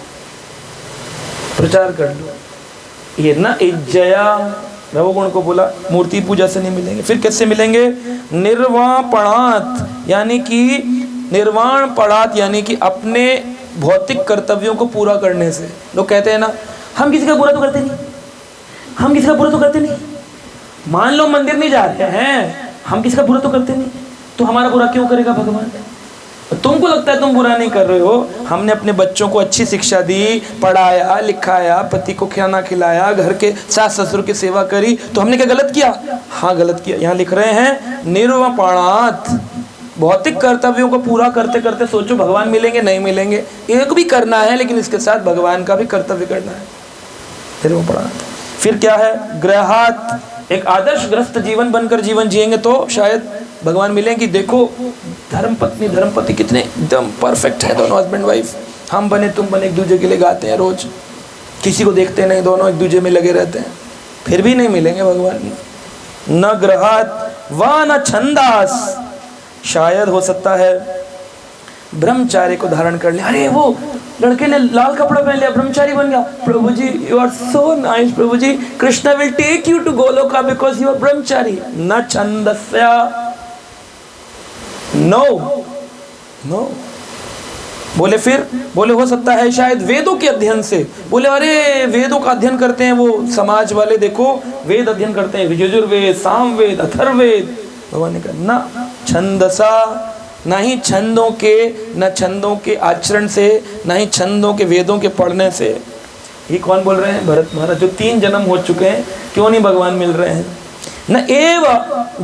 प्रचार कर लो। ये न इज्जया, रवोगुण को बोला मूर्ति पूजा से नहीं मिलेंगे। फिर कैसे मिलेंगे? निर्वापणात, यानी कि निर्वाण पड़ात, यानी कि अपने भौतिक कर्तव्यों को पूरा करने से। लोग कहते हैं ना, हम किसी का बुरा तो करते नहीं, हम किसी का बुरा तो करते नहीं। मान लो मंदिर नहीं जा रहे हैं, हम किसी का बुरा तो करते नहीं, तो हमारा बुरा क्यों करेगा भगवान? तुमको लगता है तुम बुरा नहीं कर रहे हो। हमने अपने बच्चों को अच्छी शिक्षा दी, पढ़ाया लिखाया, पति को खाना खिलाया, घर के सास ससुर की सेवा करी, तो हमने क्या गलत किया? हाँ गलत किया। यहाँ लिख रहे हैं निर्वापणात, भौतिक कर्तव्यों को पूरा करते करते सोचो भगवान मिलेंगे नहीं मिलेंगे। एक भी करना है लेकिन इसके साथ भगवान का भी कर्तव्य करना है, निर्वापणात। फिर क्या है? ग्रहात, एक आदर्श ग्रस्त जीवन बनकर जीवन जिएंगे तो शायद भगवान मिलेंगे। देखो धर्म पत्नी धर्मपति कितने एकदम परफेक्ट है, दोनों हस्बैंड वाइफ, हम बने तुम बने, एक दूसरे के लिए गाते हैं रोज, किसी को देखते नहीं, दोनों एक दूसरे में लगे रहते हैं, फिर भी नहीं मिलेंगे भगवान। न ग्रहात व न छंदास, शायद हो सकता है ब्रह्मचार्य को धारण कर ले। अरे वो लड़के ने लाल कपड़ा पहन लिया, ब्रह्मचारी बन गया। Prabhu ji you are so nice, prabhu ji Krishna will take you to Goloka because you are brahmachari. न छंदस्या, नो नो। बोले फिर, बोले हो सकता है शायद वेदों के अध्ययन से। बोले अरे वेदों का अध्ययन करते हैं वो समाज वाले, देखो वेद अध्ययन करते हैं, यजुर्वेद, सामवेद, अथर्ववेद। भगवान ने कहा न छंदसा, ना ही छंदों के आचरण से, ना ही छंदों के वेदों के पढ़ने से। ये कौन बोल रहे हैं? भरत महाराज, जो 3 जन्म हो चुके हैं, क्यों नहीं भगवान मिल रहे हैं? न एव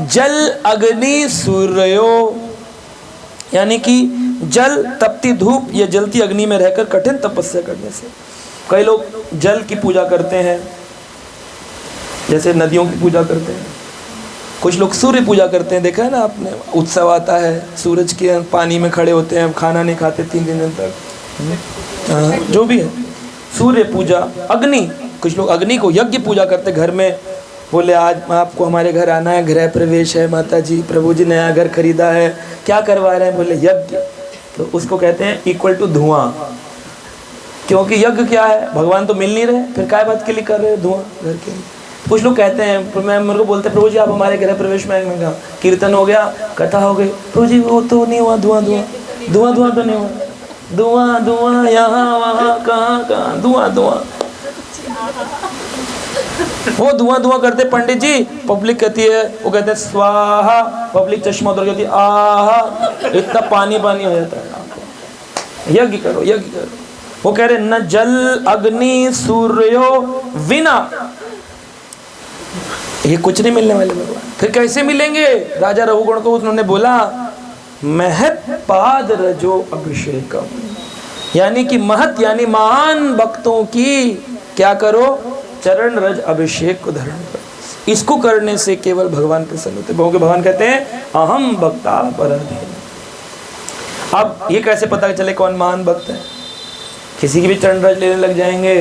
जल अग्नि सूर्यो, यानी कि जल तपती धूप या जलती अग्नि में रहकर कठिन तपस्या करने से। कई लोग जल की पूजा करते हैं, जैसे नदियों की पूजा करते हैं। कुछ लोग सूर्य पूजा करते हैं, देखा है ना आपने, उत्सव आता है, सूरज के पानी में खड़े होते हैं, खाना नहीं खाते 3 दिन तक। जो भी है, सूर्य पूजा। अग्नि, कुछ लोग अग्नि को यज्ञ पूजा करते घर में। बोले आज आपको हमारे घर आना है, गृह प्रवेश है, माता जी प्रभु जी नया घर खरीदा है, क्या करवा रहे हैं? बोले यज्ञ। तो उसको कहते हैं इक्वल टू धुआं, क्योंकि यज्ञ क्या है? भगवान तो मिल नहीं रहे, फिर काय बात के लिए कर रहे हो धुआं घर के लिए? कुछ लोग कहते हैं, मैं मेरे को बोलते हैं प्रभु जी आप हमारे गृह प्रवेश में आएंगे। कहा कीर्तन हो गया, कथा हो गई, प्रभु जी वो तो नहीं हुआ, धुआं धुआं धुआं धुआं तो नहीं हुआ, धुआं धुआं यहाँ वहाँ कहाँ कहाँ धुआं धुआं। वो धुआं धुआं करते पंडित जी, पब्लिक कहती है, वो कहते हैं स्वाहा, पब्लिक चश्मा उतर कहती है आहा, इतना पानी पानी हो जाता है। यज्ञ करो यज्ञ करो। वो कह रहे न जल अग्नि सूर्यो विना, ये कुछ नहीं मिलने वाले भगवान। फिर कैसे मिलेंगे? राजा रघुगण को उन्होंने बोला महत पाद रजो अभिषेकम, यानी कि महत यानी महान भक्तों की क्या करो? चरण रज अभिषेक को धारण करो। इसको करने से केवल भगवान प्रसन्न होते, क्योंकि भगवान कहते हैं अहम भक्ता पराधीन। अब ये कैसे पता चले कौन महान भक्त है? किसी की भी चरण रज लेने लग जाएंगे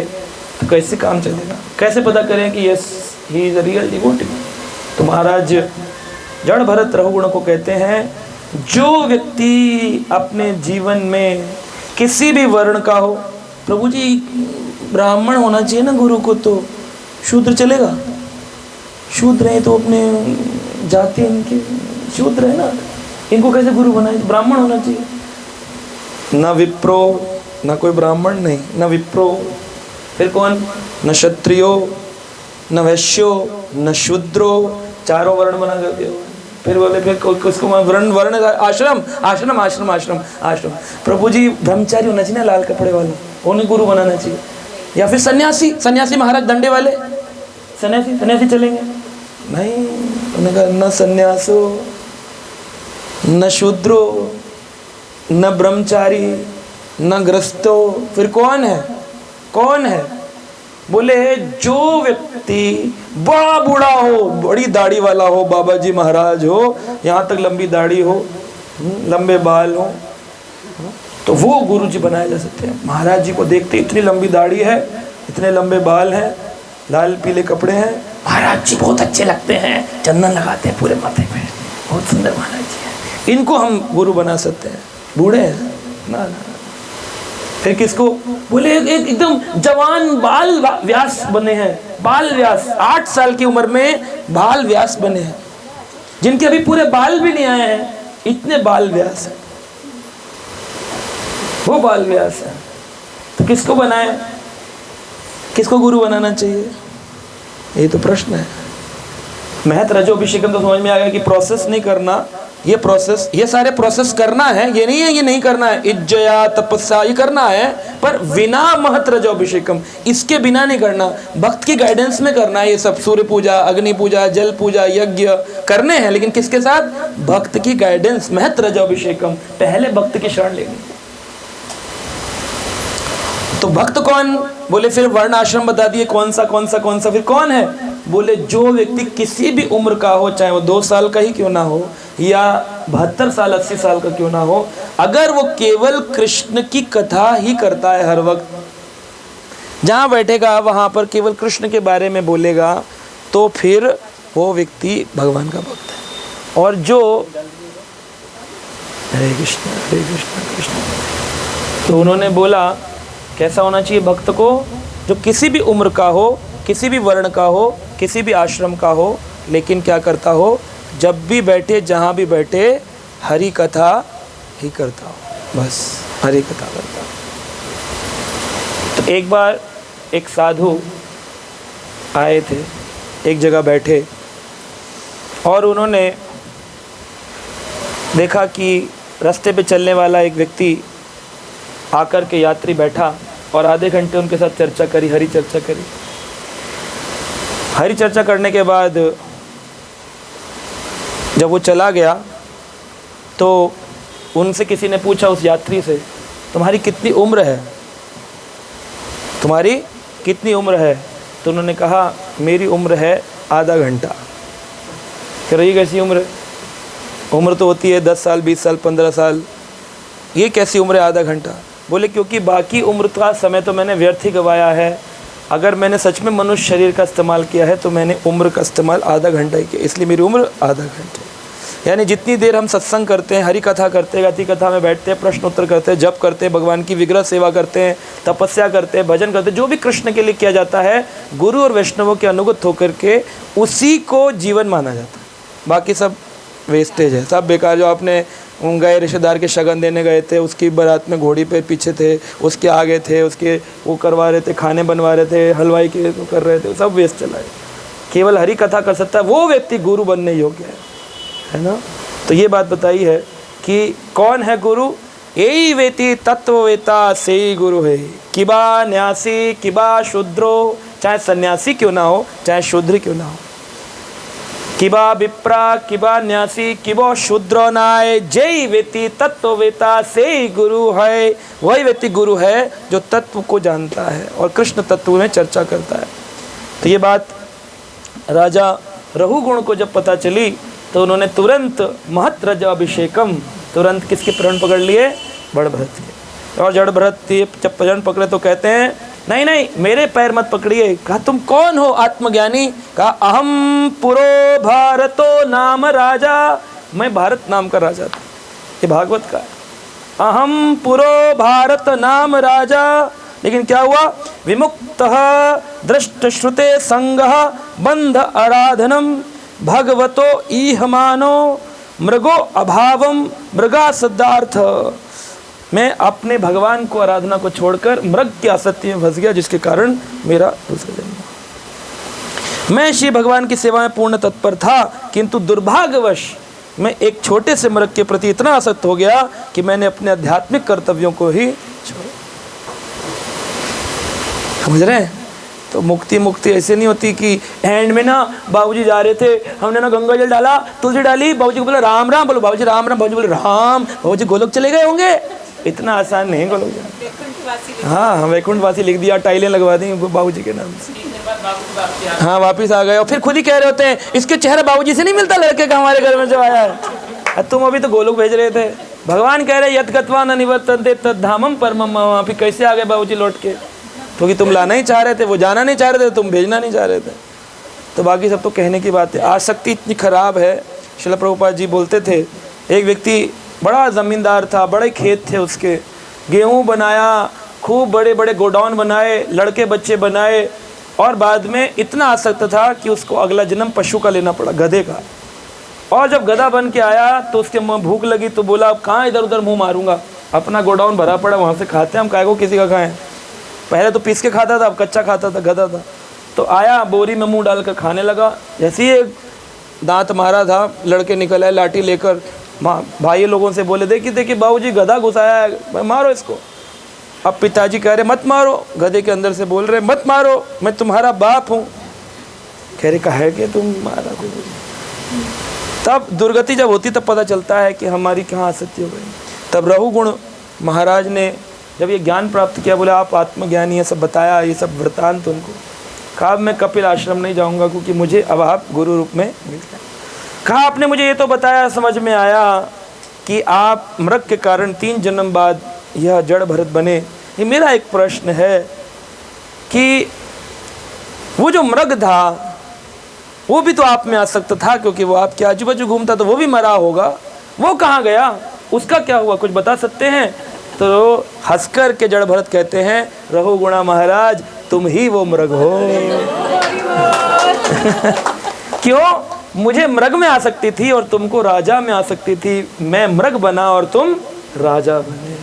तो कैसे काम चलेगा? कैसे पता करें कि yes he is a real devotee? तो महाराज जड़ भरत रघुगुण को कहते हैं जो व्यक्ति अपने जीवन में किसी भी वर्ण का हो, प्रभु जी ब्राह्मण होना चाहिए ना गुरु को, तो शूद्र चलेगा? शूद्र है तो अपने जाति इनके शूद्र है ना, इनको कैसे गुरु बनाए? ब्राह्मण होना चाहिए। न विप्रो, न कोई ब्राह्मण नहीं, न विप्रो, फिर कौन? न क्षत्रियो, न वैश्यो, न शूद्रो, चारों वर्ण बना कर दिया। फिर बोले फिर किसको वर्ण वर्ण आश्रम आश्रम आश्रम आश्रम आश्रम। प्रभु जी ब्रह्मचारी होना चाहिए ना, लाल कपड़े वाला, उन्हें गुरु बनाना चाहिए। या फिर सन्यासी, सन्यासी महाराज डंडे वाले सन्यासी, सन्यासी चलेंगे नहीं? उन्होंने कहा न सन्यासो न शूद्रो, न ब्रह्मचारी, न ग्रस्तो, फिर कौन है? कौन है? बोले जो व्यक्ति बड़ा बूढ़ा हो, बड़ी दाढ़ी वाला हो, बाबा जी महाराज हो, यहाँ तक लंबी दाढ़ी हो, लंबे बाल हो, तो वो गुरु जी बनाए जा सकते हैं। महाराज जी को देखते इतनी लंबी दाढ़ी है, इतने लंबे बाल हैं, लाल पीले कपड़े हैं, महाराज जी बहुत अच्छे लगते हैं, चंदन लगाते हैं पूरे माथे पे, बहुत सुंदर महाराज जी हैं, इनको हम गुरु बना सकते हैं। बूढ़े हैं ना, ना। फिर किसको? बोले एकदम जवान बाल व्यास बने हैं, बाल व्यास 8 साल की उम्र में बाल व्यास बने हैं, जिनके अभी पूरे बाल भी नहीं आए हैं, इतने बाल व्यास हैं, वो बाल व्यास है। तो किसको बनाए? किसको गुरु बनाना चाहिए? ये तो प्रश्न है। महत रजोभिषेकम तो समझ में आ गया कि प्रोसेस नहीं करना, ये प्रोसेस, ये सारे प्रोसेस करना है, ये नहीं है ये नहीं करना है, इज्जया तपस्या ये करना है, पर बिना महत रजोभिषेकम, इसके बिना नहीं करना, भक्त की गाइडेंस में करना है। ये सब सूर्य पूजा, अग्नि पूजा, जल पूजा, यज्ञ करने हैं, लेकिन किसके साथ? भक्त की गाइडेंस, महत रजोभिषेकम, पहले भक्त की शरण लेनी। तो भक्त कौन? बोले फिर वर्ण आश्रम बता दिए, कौन सा कौन सा कौन सा, फिर कौन है? बोले जो व्यक्ति किसी भी उम्र का हो, चाहे वो 2 साल का ही क्यों ना हो, या 72 साल 80 साल का क्यों ना हो, अगर वो केवल कृष्ण की कथा ही करता है, हर वक्त जहाँ बैठेगा वहाँ पर केवल कृष्ण के बारे में बोलेगा, तो फिर वो व्यक्ति भगवान का भक्त है। और जो हरे कृष्ण कृष्ण, तो उन्होंने बोला कैसा होना चाहिए भक्त को? जो किसी भी उम्र का हो, किसी भी वर्ण का हो, किसी भी आश्रम का हो, लेकिन क्या करता हो? जब भी बैठे, जहाँ भी बैठे, हरि कथा ही करता हो, बस हरि कथा करता हो। तो एक बार एक साधु आए थे, एक जगह बैठे, और उन्होंने देखा कि रास्ते पे चलने वाला एक व्यक्ति आकर के यात्री बैठा और आधे घंटे उनके साथ चर्चा करी, हरी चर्चा करी। हरी चर्चा करने के बाद जब वो चला गया तो उनसे किसी ने पूछा, उस यात्री से, तुम्हारी कितनी उम्र है? तुम्हारी कितनी उम्र है? तो उन्होंने कहा मेरी उम्र है आधा घंटा। कह रही कैसी उम्र है? उम्र तो होती है 10 साल 20 साल 15 साल, ये कैसी उम्र है आधा घंटा? बोले क्योंकि बाकी उम्र का समय तो मैंने व्यर्थ ही गवाया है, अगर मैंने सच में मनुष्य शरीर का इस्तेमाल किया है तो मैंने उम्र का इस्तेमाल आधा घंटा ही किया, इसलिए मेरी उम्र आधा घंटा। यानी जितनी देर हम सत्संग करते हैं, हरि कथा करते हैं, गति कथा में बैठते हैं, प्रश्न उत्तर करते हैं, जप करते हैं, भगवान की विग्रह सेवा करते हैं, तपस्या करते हैं, भजन करते हैं, जो भी कृष्ण के लिए किया जाता है, गुरु और वैष्णवों के अनुगत होकर के उसी को जीवन माना जाता है। बाकी सब वेस्टेज है, सब बेकार। जो आपने गए रिश्तेदार के शगन देने गए थे, उसकी बारात में घोड़ी पे पीछे थे, उसके आगे थे, उसके वो करवा रहे थे, खाने बनवा रहे थे, हलवाई के वो कर रहे थे, सब वेस्ट चला है। केवल हरि कथा कर सकता है वो व्यक्ति गुरु बनने योग्य है ना। तो ये बात बताई है कि कौन है गुरु? यही वेति तत्ववेता से ही गुरु है। किबा न्यासी किबा शूद्रो, चाहे सन्यासी क्यों ना हो, चाहे शूद्र क्यों ना हो, किबा विप्रा किबा न्यासी किबो शूद्रो नाय, जय व्यक्ति तत्ववेता से ही गुरु है। वही व्यक्ति गुरु है जो तत्व को जानता है और कृष्ण तत्व में चर्चा करता है। तो ये बात राजा रहुगुण को जब पता चली तो उन्होंने तुरंत महत रजाभिषेकम, तुरंत किसके प्रण पकड़ लिए? बड़ भरत के। और जड़ भरत जब प्रण पकड़े तो कहते हैं नहीं नहीं मेरे पैर मत पकड़िए। कहा तुम कौन हो आत्मज्ञानी? कहा अहम पुरो भारतो नाम राजा, मैं भारत नाम का राजा था। ये भागवत का है। अहम पुरो भारत नाम राजा, लेकिन क्या हुआ? विमुक्तः दृष्ट श्रुते संगः बंध आराधनम भगवतो ईहमानो मृगो अभावम मृगा सिद्धार्थ। मैं अपने भगवान को आराधना को छोड़कर मृग की आसक्ति में फंस गया, जिसके कारण मेरा दूसरा जन्म हुआ। मैं श्री भगवान की सेवा में पूर्ण तत्पर था, किंतु दुर्भाग्यवश मैं एक छोटे से मृग के प्रति इतना आसक्त हो गया कि मैंने अपने आध्यात्मिक कर्तव्यों को ही छोड़ा। समझ रहे हैं? तो मुक्ति ऐसे नहीं होती कि एंड में ना बाबूजी जा रहे थे, हमने ना गंगा जल डाला, तुलसी डाली, बाबूजी को बोला राम राम, बोलो बाबूजी राम राम, बाबूजी बोले राम, बाबूजी गोलोक चले गए होंगे। इतना आसान नहीं गोलोक जाना। हाँ वैकुंठवासी लिख दिया, टाइलें लगवा दी बाबूजी के नाम से, हाँ वापिस आ गए। और फिर खुद ही कह रहे होते हैं इसके चेहरा बाबूजी से नहीं मिलता लड़के का हमारे घर में जो आया है। तुम अभी तो गोलोक भेज रहे थे, भगवान कह रहे यत गत्वा न निवर्तन्ते तद धामम परमम मम। फिर कैसे आ गए बाबूजी लौट के? क्योंकि तुम लाना ही चाह रहे थे, वो जाना नहीं चाह रहे थे, तुम भेजना नहीं चाह रहे थे। तो बाकी सब तो कहने की बात है। आसक्ति इतनी खराब है। श्रील प्रभुपाद जी बोलते थे, एक व्यक्ति बड़ा ज़मींदार था, बड़े खेत थे उसके, गेहूँ बनाया, खूब बड़े बड़े गोडाउन बनाए, लड़के बच्चे बनाए, और बाद में इतना आसक्त था कि उसको अगला जन्म पशु का लेना पड़ा, गधे का। और जब गधा बन के आया तो उसके मुँह भूख लगी, तो बोला अब कहाँ इधर उधर मुँह मारूंगा, अपना गोडाउन भरा पड़ा, वहाँ से खाते हैं हम, काय को किसी का खाएं। पहले तो पीस के खाता था, अब कच्चा खाता था, गधा था। तो आया, बोरी में मुंह डालकर खाने लगा। जैसे ही एक दांत मारा था, लड़के निकल आए लाठी लेकर, भाई लोगों से बोले देखिए बाबूजी गधा घुसाया है, मारो इसको। अब पिताजी कह रहे मत मारो, गधे के अंदर से बोल रहे मत मारो, मैं तुम्हारा बाप हूँ। कह रहे कहा है कि तुम मारा को। तब दुर्गति जब होती तब पता चलता है कि हमारी कहाँ आसक्ति हो गई। तब रघुगुण महाराज ने जब ये ज्ञान प्राप्त किया, बोले आप आत्मज्ञानी है, सब बताया, ये सब वृतांत उनको कहा। मैं कपिल आश्रम नहीं जाऊंगा क्योंकि मुझे अब आप गुरु रूप में मिलते हैं। कहा आपने मुझे ये तो बताया, समझ में आया कि आप मृग के कारण 3 जन्म बाद यह जड़ भरत बने। ये मेरा एक प्रश्न है कि वो जो मृग था वो भी तो आप में आसक्त था, क्योंकि वो आपके आजू बाजू घूमता, तो वो भी मरा होगा, वो कहाँ गया, उसका क्या हुआ, कुछ बता सकते हैं? तो हंसकर के जड़ भरत कहते हैं रघुगुणा महाराज तुम ही वो मृग हो। क्यों? मुझे मृग में आसक्ति थी और तुमको राजा में आसक्ति थी। मैं मृग बना और तुम राजा बने।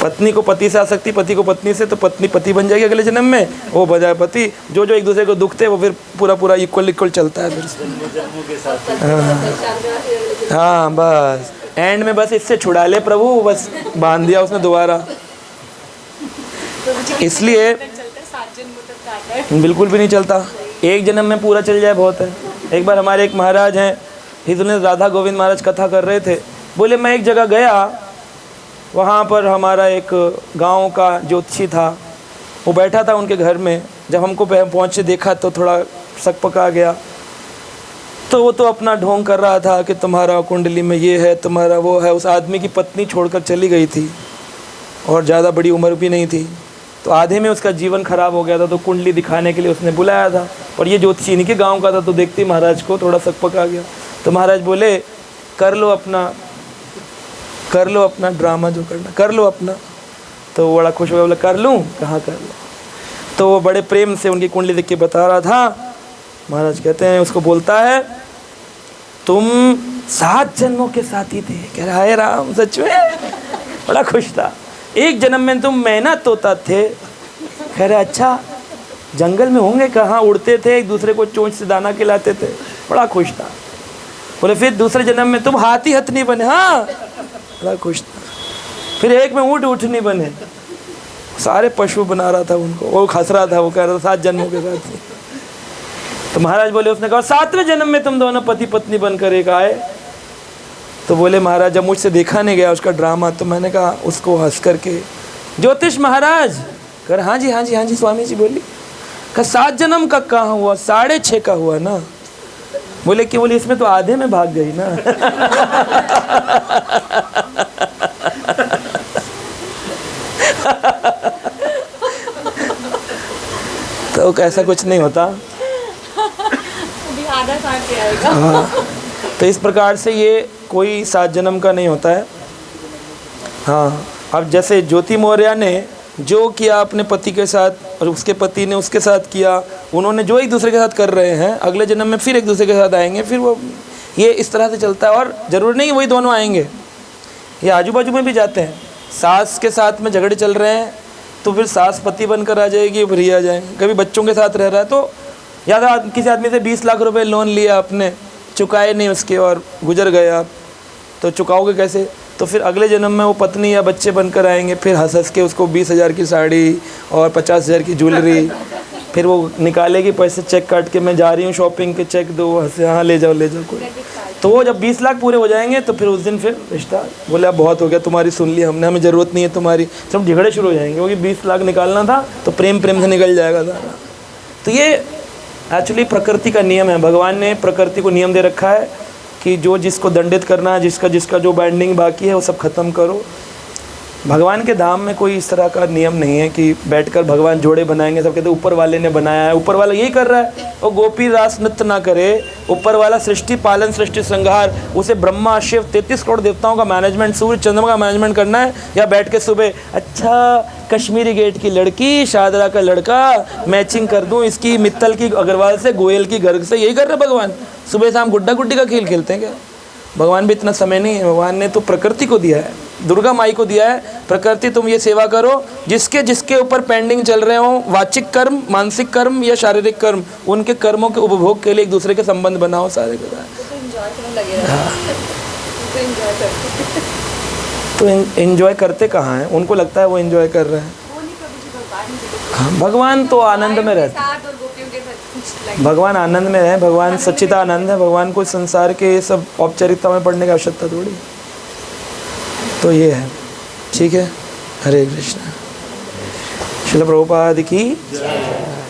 पत्नी को पति से आसक्ति, पति को पत्नी से, तो पत्नी पति बन जाएगी अगले जन्म में, वो बजाय पति। जो एक दूसरे को दुखते वो फिर पूरा इक्वल चलता है फिर। हाँ बस एंड में बस इससे छुड़ा ले प्रभु, बस बांध दिया उसने दोबारा। इसलिए बिल्कुल भी नहीं चलता, एक जन्म में पूरा चल जाए बहुत है। एक बार हमारे एक महाराज हैं, हिंदू राधा गोविंद महाराज कथा कर रहे थे, बोले मैं एक जगह गया, वहाँ पर हमारा एक गांव का ज्योतिषी था, वो बैठा था उनके घर में। जब हमको पहुँचे देखा तो थोड़ा शक पका गया। तो वो तो अपना ढोंग कर रहा था कि तुम्हारा कुंडली में ये है, तुम्हारा वो है। उस आदमी की पत्नी छोड़कर चली गई थी और ज़्यादा बड़ी उम्र भी नहीं थी, तो आधे में उसका जीवन खराब हो गया था। तो कुंडली दिखाने के लिए उसने बुलाया था, और ये ज्योतिषी इन्हीं के गाँव का था। तो देखते महाराज को थोड़ा शक पका गया। तो महाराज बोले कर लो अपना ड्रामा जो करना, कर लो अपना। तो वो बड़ा खुश हो गया, बोला कर लूँ, कहाँ कर लो। तो वो बड़े प्रेम से उनकी कुंडली देख के बता रहा था। महाराज कहते हैं, उसको बोलता है तुम 7 जन्मों के साथी थे। कह रहा है राम सच में? बड़ा खुश था। एक जन्म में तुम मैना तोता थे। कह रहा अच्छा, जंगल में होंगे, कहाँ उड़ते थे, एक दूसरे को चोंच से दाना खिलाते थे। बड़ा खुश था। बोले फिर दूसरे जन्म में तुम हाथी हथनी बने। हाँ, बड़ा खुश था। फिर एक में ऊँट उठनी बने। सारे पशु बना रहा था उनको, वो हंस रहा था, वो कह रहा था 7 जन्मों के साथ। तो महाराज बोले, उसने कहा 7वें जन्म में तुम दोनों पति पत्नी बनकर एक आए। तो बोले महाराज जब मुझसे देखा नहीं गया उसका ड्रामा, तो मैंने कहा उसको हंस करके, ज्योतिष महाराज कर हाँ जी स्वामी जी बोली। कहा 7 जन्म का कहाँ हुआ, 6.5 का हुआ ना। बोले कि बोले इसमें तो आधे में भाग गई ना। तो ऐसा कुछ नहीं होता। आधा काट के आएगा। हाँ, तो इस प्रकार से ये कोई 7 जन्म का नहीं होता है। हाँ, अब जैसे ज्योति मौर्य ने जो किया अपने पति के साथ और उसके पति ने उसके साथ किया, उन्होंने जो एक दूसरे के साथ कर रहे हैं, अगले जन्म में फिर एक दूसरे के साथ आएंगे। फिर वो ये इस तरह से चलता है। और ज़रूर नहीं वही दोनों आएंगे, ये आजू बाजू में भी जाते हैं। सास के साथ में झगड़े चल रहे हैं तो फिर सास पति बनकर आ जाएगी, फिर ये आ जाएंगे। कभी बच्चों के साथ रह रहा है तो या तो किसी आदमी से 20 लाख रुपए लोन लिया आपने, चुकाए नहीं उसके और गुजर गए आप, तो चुकाओगे कैसे? तो फिर अगले जन्म में वो पत्नी या बच्चे बनकर आएंगे, फिर हंस हंस के उसको 20,000 की साड़ी और 50,000 की ज्वेलरी, फिर वो निकालेगी पैसे चेक काट के, मैं जा रही हूँ शॉपिंग के, चेक दो, हंसे हाँ ले जाओ कोई। तो वो जब 20 लाख पूरे हो जाएंगे तो फिर उस दिन फिर रिश्ता बोले अब बहुत हो गया तुम्हारी, सुन लिया हमने, हमें ज़रूरत नहीं है तुम्हारी, सब झगड़े शुरू हो जाएंगे, क्योंकि 20 लाख निकालना था तो प्रेम से निकल जाएगा सारा। तो ये एक्चुअली प्रकृति का नियम है। भगवान ने प्रकृति को नियम दे रखा है कि जो जिसको दंडित करना है, जिसका जो बाइंडिंग बाकी है वो सब ख़त्म करो। भगवान के धाम में कोई इस तरह का नियम नहीं है कि बैठकर भगवान जोड़े बनाएंगे, सब कहते ऊपर वाले ने बनाया है, ऊपर वाला यही कर रहा है। वो गोपी रास नृत्य ना करे, ऊपर वाला सृष्टि पालन सृष्टि संहार, उसे ब्रह्मा शिव 33 करोड़ देवताओं का मैनेजमेंट, सूर्य चंद्रमा का मैनेजमेंट करना है, या बैठ के सुबह अच्छा कश्मीरी गेट की लड़की शादरा का लड़का मैचिंग कर दूँ इसकी मित्तल की अग्रवाल से, गोयल की गर्ग से, यही कर रहे भगवान। सुबह शाम गुड्डा गुड्डी का खेल खेलते हैं क्या? भगवान भी इतना समय नहीं है। भगवान ने तो प्रकृति को दिया है, दुर्गा माई को दिया है, प्रकृति तुम ये सेवा करो, जिसके ऊपर पेंडिंग चल रहे हो, वाचिक कर्म, मानसिक कर्म या शारीरिक कर्म, उनके कर्मों के उपभोग के लिए एक दूसरे के संबंध बनाओ सारे के तो एंजॉय करते कहाँ हैं? उनको लगता है वो एंजॉय कर रहे हैं। हाँ, भगवान तो आनंद में रहते हैं, भगवान आनंद में रहे, भगवान सच्चिदानंद है, भगवान को संसार के सब औपचारिकता में पढ़ने की आवश्यकता थोड़ी। तो ये है, ठीक है। हरे कृष्ण। श्रील प्रभुपाद की जय।